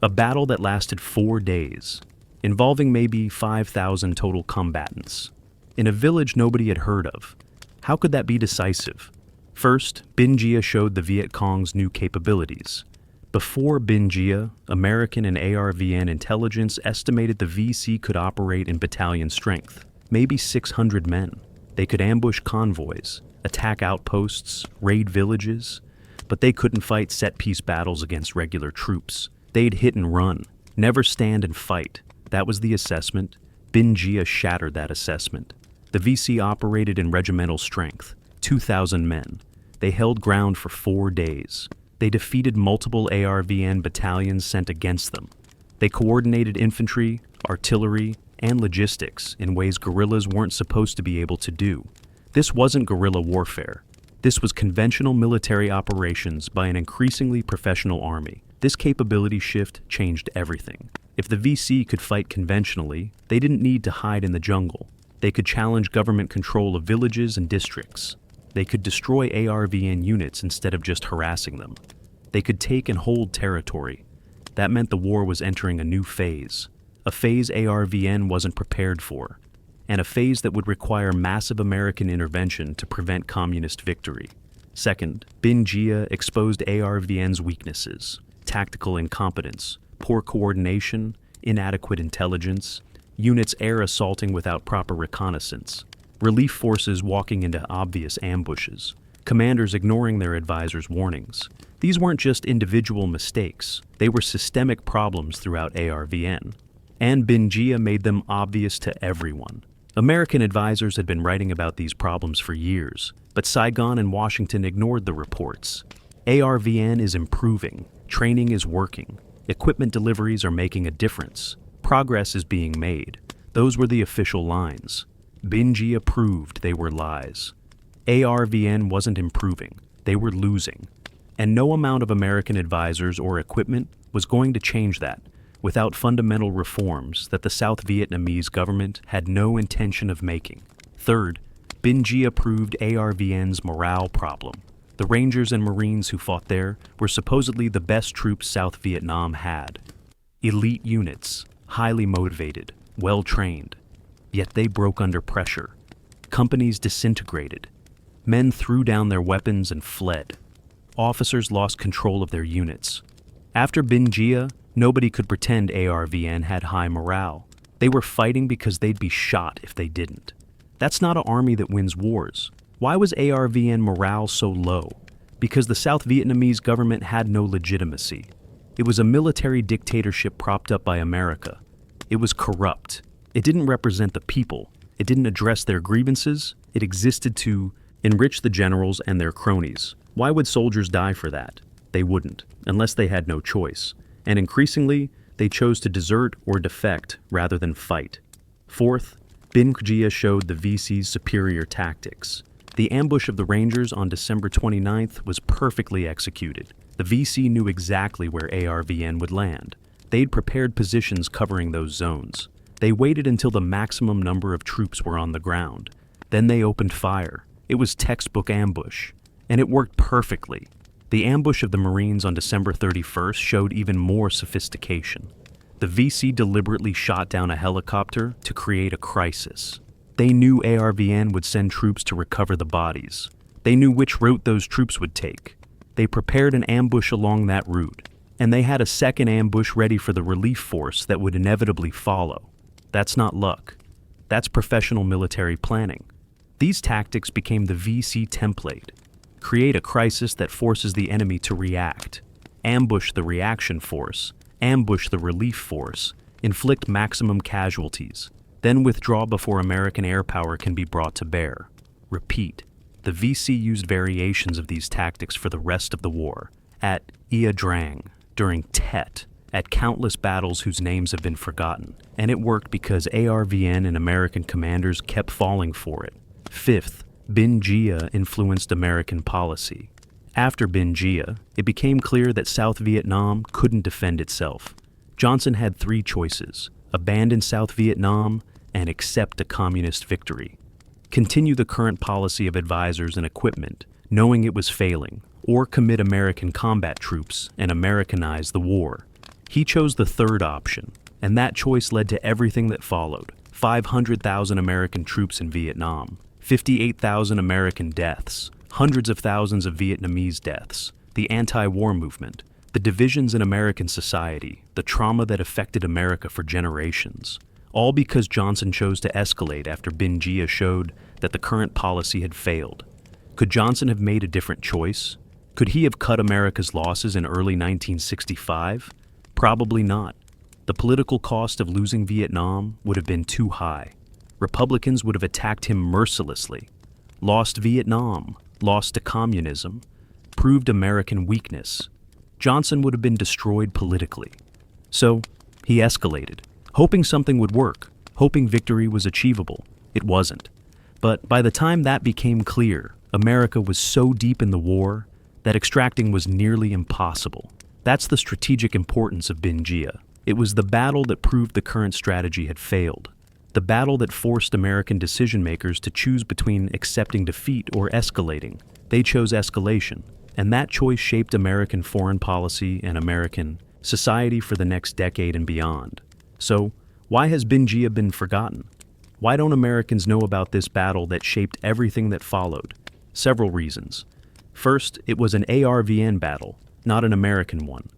Speaker 1: A battle that lasted 4 days, involving maybe 5,000 total combatants, in a village nobody had heard of. How could that be decisive? First, Binh Gia showed the Viet Cong's new capabilities. Before Binh Gia, American and ARVN intelligence estimated the VC could operate in battalion strength, maybe 600 men. They could ambush convoys, attack outposts, raid villages, but they couldn't fight set-piece battles against regular troops. They'd hit and run, never stand and fight. That was the assessment. Binh Gia shattered that assessment. The VC operated in regimental strength, 2,000 men. They held ground for 4 days. They defeated multiple ARVN battalions sent against them. They coordinated infantry, artillery, and logistics in ways guerrillas weren't supposed to be able to do. This wasn't guerrilla warfare. This was conventional military operations by an increasingly professional army. This capability shift changed everything. If the VC could fight conventionally, they didn't need to hide in the jungle. They could challenge government control of villages and districts. They could destroy ARVN units instead of just harassing them. They could take and hold territory. That meant the war was entering a new phase, a phase ARVN wasn't prepared for, and a phase that would require massive American intervention to prevent communist victory. Second, Binh Gia exposed ARVN's weaknesses: tactical incompetence, poor coordination, inadequate intelligence, units air assaulting without proper reconnaissance, relief forces walking into obvious ambushes, commanders ignoring their advisors' warnings. These weren't just individual mistakes, they were systemic problems throughout ARVN. And Binh Gia made them obvious to everyone. American advisors had been writing about these problems for years, but Saigon and Washington ignored the reports. ARVN is improving, training is working, equipment deliveries are making a difference, progress is being made. Those were the official lines. Binh Gia proved they were lies. ARVN wasn't improving, they were losing. And no amount of American advisors or equipment was going to change that without fundamental reforms that the South Vietnamese government had no intention of making. Third, Binh Gia proved ARVN's morale problem. The Rangers and Marines who fought there were supposedly the best troops South Vietnam had. Elite units, highly motivated, well-trained. Yet they broke under pressure. Companies disintegrated. Men threw down their weapons and fled. Officers lost control of their units. After Binh Gia, nobody could pretend ARVN had high morale. They were fighting because they'd be shot if they didn't. That's not an army that wins wars. Why was ARVN morale so low? Because the South Vietnamese government had no legitimacy. It was a military dictatorship propped up by America. It was corrupt. It didn't represent the people. It didn't address their grievances. It existed to enrich the generals and their cronies. Why would soldiers die for that? They wouldn't, unless they had no choice. And increasingly, they chose to desert or defect rather than fight. Fourth, Binh Gia showed the VC's superior tactics. The ambush of the Rangers on December 29th was perfectly executed. The VC knew exactly where ARVN would land. They'd prepared positions covering those zones. They waited until the maximum number of troops were on the ground. Then they opened fire. It was textbook ambush. And it worked perfectly. The ambush of the Marines on December 31st showed even more sophistication. The VC deliberately shot down a helicopter to create a crisis. They knew ARVN would send troops to recover the bodies. They knew which route those troops would take. They prepared an ambush along that route, and they had a second ambush ready for the relief force that would inevitably follow. That's not luck. That's professional military planning. These tactics became the VC template. Create a crisis that forces the enemy to react. Ambush the reaction force. Ambush the relief force. Inflict maximum casualties. Then withdraw before American air power can be brought to bear. Repeat. The VC used variations of these tactics for the rest of the war. At Ia Drang, during Tet, at countless battles whose names have been forgotten. And it worked because ARVN and American commanders kept falling for it. Fifth, Binh Gia influenced American policy. After Binh Gia, it became clear that South Vietnam couldn't defend itself. Johnson had three choices: abandon South Vietnam and accept a communist victory. Continue the current policy of advisors and equipment, knowing it was failing, or commit American combat troops and Americanize the war. He chose the third option, and that choice led to everything that followed: 500,000 American troops in Vietnam, 58,000 American deaths, hundreds of thousands of Vietnamese deaths, the anti-war movement, the divisions in American society, the trauma that affected America for generations. All because Johnson chose to escalate after Binh Gia showed that the current policy had failed. Could Johnson have made a different choice? Could he have cut America's losses in early 1965? Probably not. The political cost of losing Vietnam would have been too high. Republicans would have attacked him mercilessly. Lost Vietnam, lost to communism, proved American weakness. Johnson would have been destroyed politically. So, he escalated, hoping something would work, hoping victory was achievable. It wasn't. But by the time that became clear, America was so deep in the war that extracting was nearly impossible. That's the strategic importance of Binh Gia. It was the battle that proved the current strategy had failed. The battle that forced American decision-makers to choose between accepting defeat or escalating. They chose escalation, and that choice shaped American foreign policy and American society for the next decade and beyond. So, why has Binh Gia been forgotten? Why don't Americans know about this battle that shaped everything that followed? Several reasons. First, it was an ARVN battle, not an American one.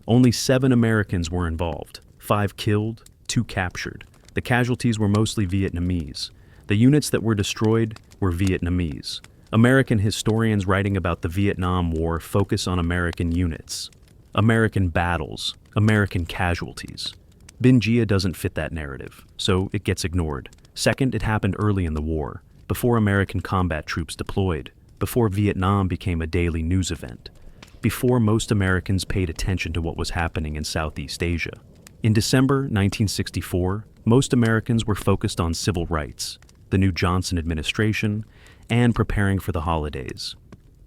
Speaker 1: Only 7 Americans were involved, 5 killed, 2 captured. The casualties were mostly Vietnamese. The units that were destroyed were Vietnamese. American historians writing about the Vietnam War focus on American units, American battles, American casualties. Binh Gia doesn't fit that narrative, so it gets ignored. Second, it happened early in the war, before American combat troops deployed, before Vietnam became a daily news event, before most Americans paid attention to what was happening in Southeast Asia. In December 1964, most Americans were focused on civil rights, the new Johnson administration, and preparing for the holidays.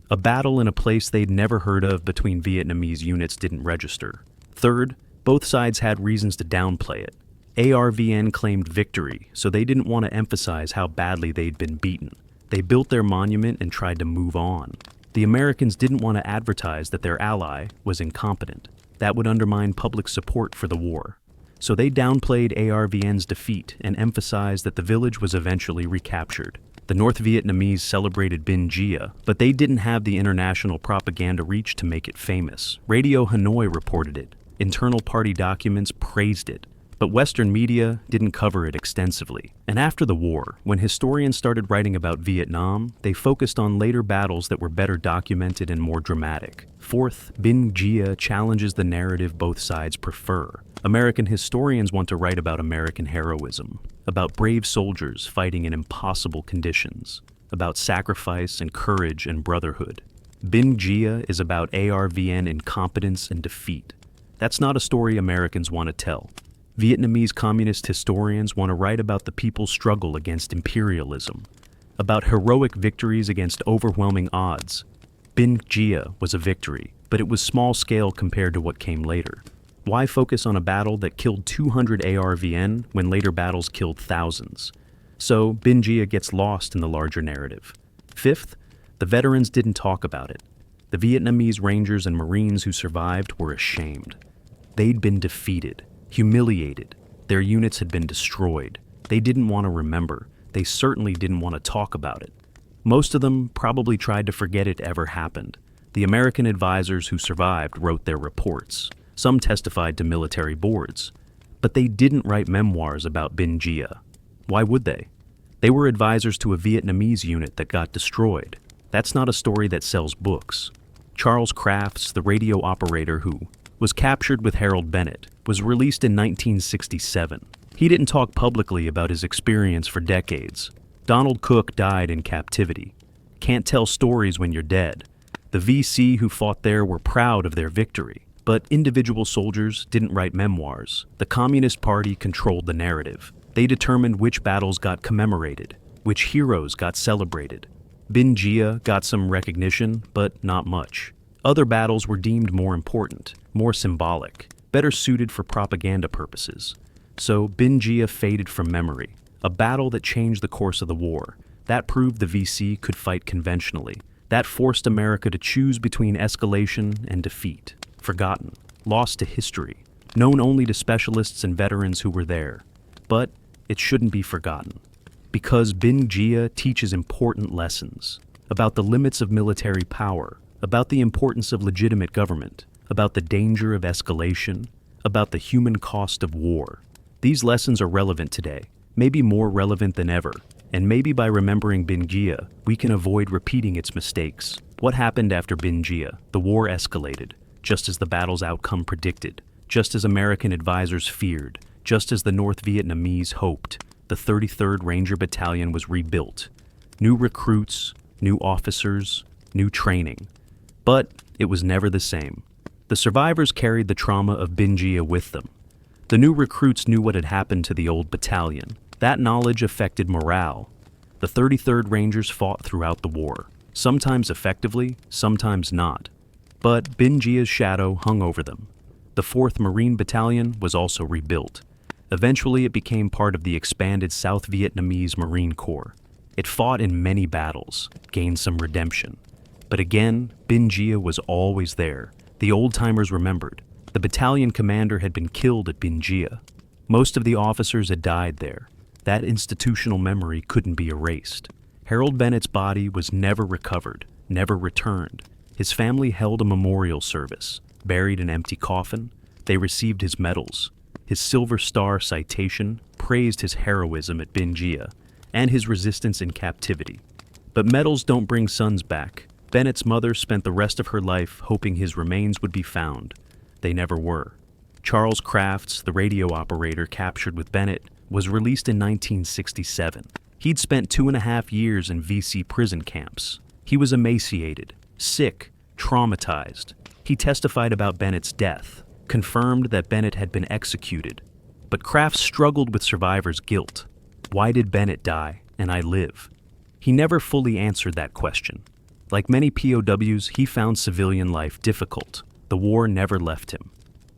Speaker 1: A battle in a place they'd never heard of between Vietnamese units didn't register. Third, both sides had reasons to downplay it. ARVN claimed victory, so they didn't want to emphasize how badly they'd been beaten. They built their monument and tried to move on. The Americans didn't want to advertise that their ally was incompetent. That would undermine public support for the war. So they downplayed ARVN's defeat and emphasized that the village was eventually recaptured. The North Vietnamese celebrated Binh Gia, but they didn't have the international propaganda reach to make it famous. Radio Hanoi reported it. Internal party documents praised it. But Western media didn't cover it extensively. And after the war, when historians started writing about Vietnam, they focused on later battles that were better documented and more dramatic. Fourth, Binh Gia challenges the narrative both sides prefer. American historians want to write about American heroism, about brave soldiers fighting in impossible conditions, about sacrifice and courage and brotherhood. Binh Gia is about ARVN incompetence and defeat. That's not a story Americans want to tell. Vietnamese communist historians want to write about the people's struggle against imperialism, about heroic victories against overwhelming odds. Binh Gia was a victory, but it was small scale compared to what came later. Why focus on a battle that killed 200 ARVN when later battles killed thousands? So Binh Gia gets lost in the larger narrative. Fifth, the veterans didn't talk about it. The Vietnamese Rangers and Marines who survived were ashamed. They'd been defeated. Humiliated. Their units had been destroyed. They didn't want to remember. They certainly didn't want to talk about it. Most of them probably tried to forget it ever happened. The American advisors who survived wrote their reports. Some testified to military boards. But they didn't write memoirs about Binh Gia. Why would they? They were advisors to a Vietnamese unit that got destroyed. That's not a story that sells books. Charles Crafts, the radio operator who was captured with Harold Bennett, was released in 1967. He didn't talk publicly about his experience for decades. Donald Cook died in captivity. Can't tell stories when you're dead. The VC who fought there were proud of their victory, but individual soldiers didn't write memoirs. The Communist Party controlled the narrative. They determined which battles got commemorated, which heroes got celebrated. Binh Gia got some recognition, but not much. Other battles were deemed more important, more symbolic, better suited for propaganda purposes. So Binh Gia faded from memory, a battle that changed the course of the war. That proved the VC could fight conventionally. That forced America to choose between escalation and defeat. Forgotten, lost to history, known only to specialists and veterans who were there. But it shouldn't be forgotten, because Binh Gia teaches important lessons about the limits of military power, about the importance of legitimate government, about the danger of escalation, about the human cost of war. These lessons are relevant today, maybe more relevant than ever, and maybe by remembering Binh Gia, we can avoid repeating its mistakes. What happened after Binh Gia? The war escalated, just as the battle's outcome predicted, just as American advisors feared, just as the North Vietnamese hoped. The 33rd Ranger Battalion was rebuilt. New recruits, new officers, new training. But it was never the same. The survivors carried the trauma of Binh Gia with them. The new recruits knew what had happened to the old battalion. That knowledge affected morale. The 33rd Rangers fought throughout the war, sometimes effectively, sometimes not. But Binh Gia's shadow hung over them. The 4th Marine Battalion was also rebuilt. Eventually it became part of the expanded South Vietnamese Marine Corps. It fought in many battles, gained some redemption. But again, Binh Gia was always there. The old-timers remembered. The battalion commander had been killed at Binh Gia. Most of the officers had died there. That institutional memory couldn't be erased. Harold Bennett's body was never recovered, never returned. His family held a memorial service, buried an empty coffin. They received his medals. His Silver Star citation praised his heroism at Binh Gia and his resistance in captivity. But medals don't bring sons back. Bennett's mother spent the rest of her life hoping his remains would be found. They never were. Charles Crafts, the radio operator captured with Bennett, was released in 1967. He'd spent 2.5 years in VC prison camps. He was emaciated, sick, traumatized. He testified about Bennett's death, confirmed that Bennett had been executed. But Crafts struggled with survivors' guilt. Why did Bennett die and I live? He never fully answered that question. Like many POWs, he found civilian life difficult. The war never left him.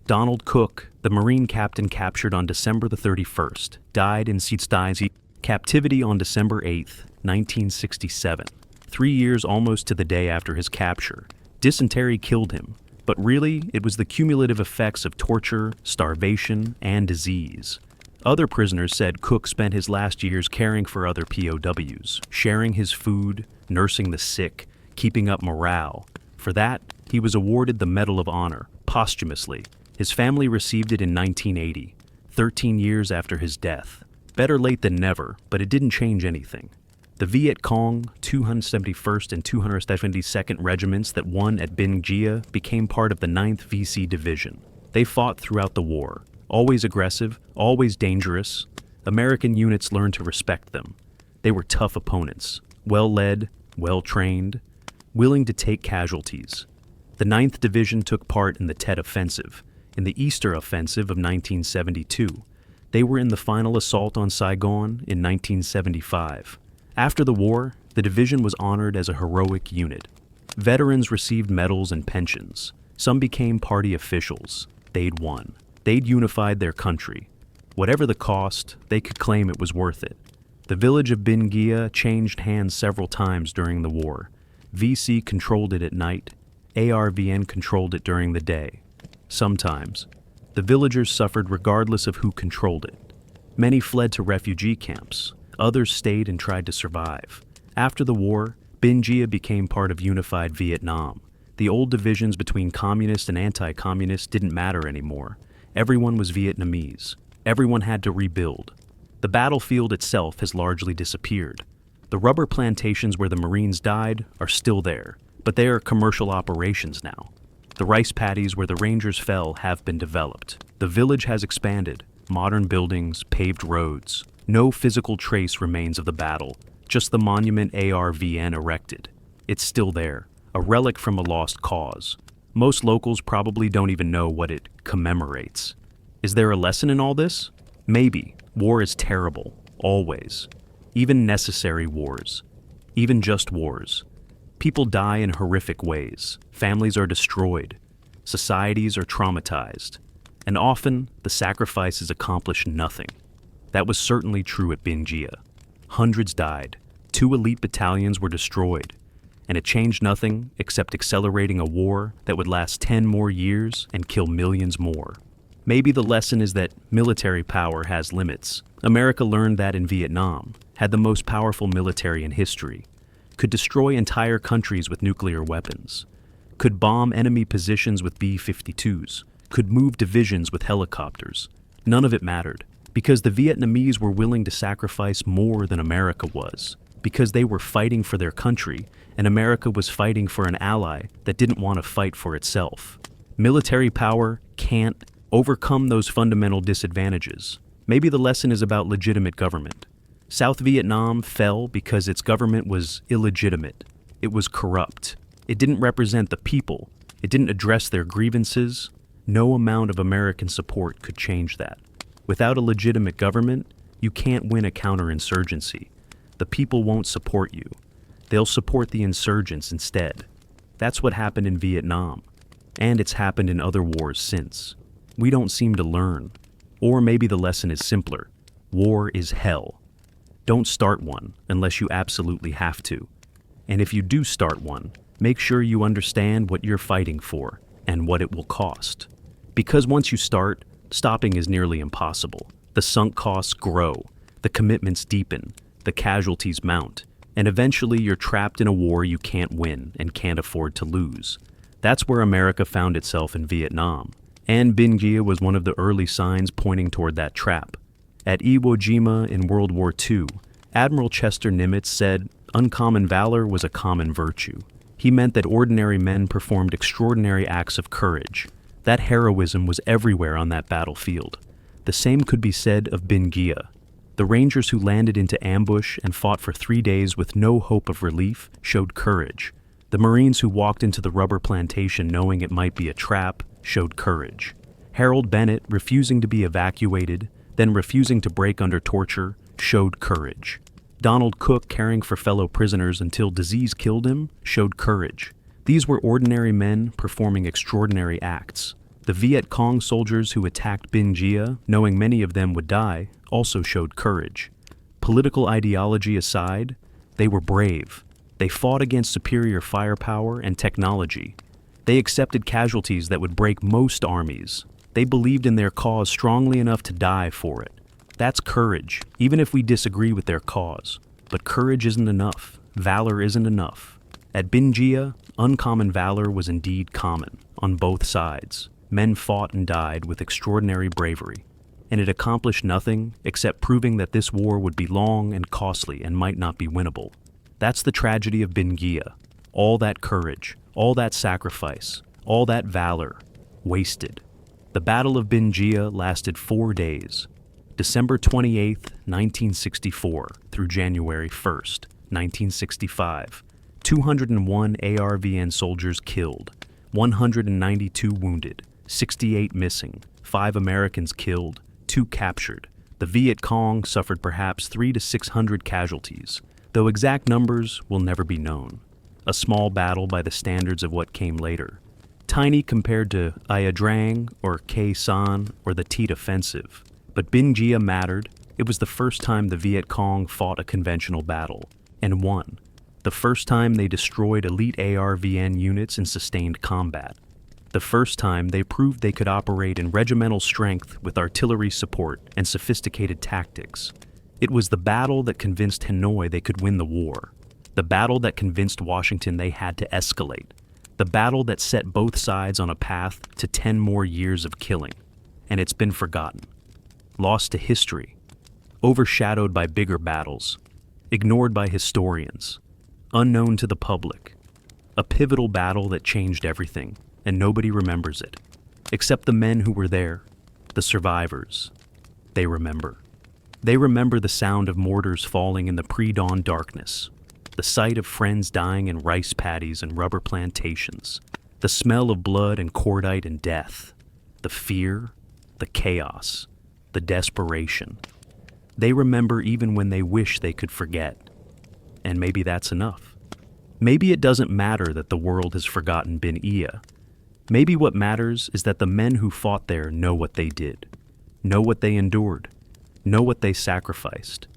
Speaker 1: Donald Cook, the Marine captain captured on December the 31st, died in Sietsdaisi captivity on December 8, 1967, 3 years almost to the day after his capture. Dysentery killed him, but really it was the cumulative effects of torture, starvation, and disease. Other prisoners said Cook spent his last years caring for other POWs, sharing his food, nursing the sick, keeping up morale. For that, he was awarded the Medal of Honor, posthumously. His family received it in 1980, 13 years after his death. Better late than never, but it didn't change anything. The Viet Cong, 271st and 272nd Regiments that won at Binh Gia became part of the 9th VC Division. They fought throughout the war, always aggressive, always dangerous. American units learned to respect them. They were tough opponents, well-led, well-trained, willing to take casualties. The 9th Division took part in the Tet Offensive, in the Easter Offensive of 1972. They were in the final assault on Saigon in 1975. After the war, the division was honored as a heroic unit. Veterans received medals and pensions. Some became party officials. They'd won. They'd unified their country. Whatever the cost, they could claim it was worth it. The village of Binh Gia changed hands several times during the war. VC controlled it at night. ARVN controlled it during the day. Sometimes, the villagers suffered regardless of who controlled it. Many fled to refugee camps. Others stayed and tried to survive. After the war, Binh Gia became part of unified Vietnam. The old divisions between communist and anti-communist didn't matter anymore. Everyone was Vietnamese. Everyone had to rebuild. The battlefield itself has largely disappeared. The rubber plantations where the Marines died are still there, but they are commercial operations now. The rice paddies where the Rangers fell have been developed. The village has expanded. Modern buildings, paved roads. No physical trace remains of the battle, just the monument ARVN erected. It's still there, a relic from a lost cause. Most locals probably don't even know what it commemorates. Is there a lesson in all this? Maybe. War is terrible, always. Even necessary wars. Even just wars. People die in horrific ways. Families are destroyed. Societies are traumatized. And often, the sacrifices accomplish nothing. That was certainly true at Binh Gia. Hundreds died. 2 elite battalions were destroyed. And it changed nothing except accelerating a war that would last 10 more years and kill millions more. Maybe the lesson is that military power has limits. America learned that in Vietnam, had the most powerful military in history, could destroy entire countries with nuclear weapons, could bomb enemy positions with B-52s, could move divisions with helicopters. None of it mattered, because the Vietnamese were willing to sacrifice more than America was, because they were fighting for their country, and America was fighting for an ally that didn't want to fight for itself. Military power can't overcome those fundamental disadvantages. Maybe the lesson is about legitimate government. South Vietnam fell because its government was illegitimate. It was corrupt. It didn't represent the people. It didn't address their grievances. No amount of American support could change that. Without a legitimate government, you can't win a counterinsurgency. The people won't support you. They'll support the insurgents instead. That's what happened in Vietnam. And it's happened in other wars since. We don't seem to learn. Or maybe the lesson is simpler. War is hell. Don't start one unless you absolutely have to. And if you do start one, make sure you understand what you're fighting for and what it will cost. Because once you start, stopping is nearly impossible. The sunk costs grow, the commitments deepen, the casualties mount, and eventually you're trapped in a war you can't win and can't afford to lose. That's where America found itself in Vietnam. And Binh Gia was one of the early signs pointing toward that trap. At Iwo Jima in World War II, Admiral Chester Nimitz said, "Uncommon valor was a common virtue." He meant that ordinary men performed extraordinary acts of courage. That heroism was everywhere on that battlefield. The same could be said of Binh Gia. The Rangers who landed into ambush and fought for 3 days with no hope of relief showed courage. The Marines who walked into the rubber plantation knowing it might be a trap showed courage. Harold Bennett, refusing to be evacuated, then refusing to break under torture, showed courage. Donald Cook, caring for fellow prisoners until disease killed him, showed courage. These were ordinary men performing extraordinary acts. The Viet Cong soldiers who attacked Binh Gia, knowing many of them would die, also showed courage. Political ideology aside, they were brave. They fought against superior firepower and technology. They accepted casualties that would break most armies. They believed in their cause strongly enough to die for it. That's courage, even if we disagree with their cause. But courage isn't enough. Valor isn't enough. At Binh Gia, uncommon valor was indeed common, on both sides. Men fought and died with extraordinary bravery, and it accomplished nothing except proving that this war would be long and costly and might not be winnable. That's the tragedy of Binh Gia. All that courage, all that sacrifice, all that valor, wasted. The Battle of Binh Gia lasted 4 days, December 28, 1964 through January 1st, 1965. 201 ARVN soldiers killed, 192 wounded, 68 missing, 5 Americans killed, 2 captured. The Viet Cong suffered perhaps 300 to 600 casualties, though exact numbers will never be known. A small battle by the standards of what came later. Tiny compared to Ia Drang or Khe San or the Tet Offensive. But Binh Gia mattered. It was the first time the Viet Cong fought a conventional battle, and won. The first time they destroyed elite ARVN units in sustained combat. The first time they proved they could operate in regimental strength with artillery support and sophisticated tactics. It was the battle that convinced Hanoi they could win the war. The battle that convinced Washington they had to escalate. The battle that set both sides on a path to 10 more years of killing. And it's been forgotten. Lost to history. Overshadowed by bigger battles. Ignored by historians. Unknown to the public. A pivotal battle that changed everything. And nobody remembers it, except the men who were there, the survivors. They remember. They remember the sound of mortars falling in the pre-dawn darkness, the sight of friends dying in rice paddies and rubber plantations, the smell of blood and cordite and death, the fear, the chaos, the desperation. They remember even when they wish they could forget. And maybe that's enough. Maybe it doesn't matter that the world has forgotten Binh Gia. Maybe what matters is that the men who fought there know what they did, know what they endured, know what they sacrificed.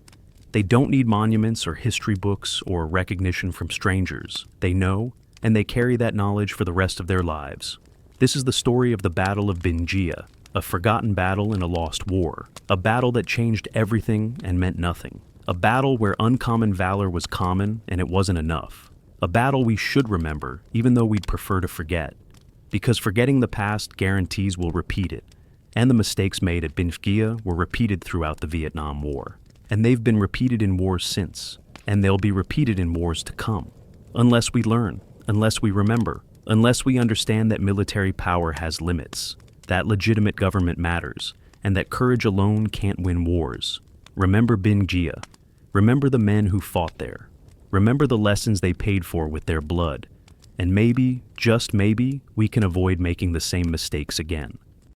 Speaker 1: They don't need monuments or history books or recognition from strangers. They know, and they carry that knowledge for the rest of their lives. This is the story of the Battle of Binh Gia, a forgotten battle in a lost war, a battle that changed everything and meant nothing, a battle where uncommon valor was common and it wasn't enough, a battle we should remember even though we'd prefer to forget. Because forgetting the past guarantees we'll repeat it, and the mistakes made at Binh Gia were repeated throughout the Vietnam War. And they've been repeated in wars since, and they'll be repeated in wars to come. Unless we learn, unless we remember, unless we understand that military power has limits, that legitimate government matters, and that courage alone can't win wars. Remember Binh Gia. Remember the men who fought there. Remember the lessons they paid for with their blood. And maybe, just maybe, we can avoid making the same mistakes again.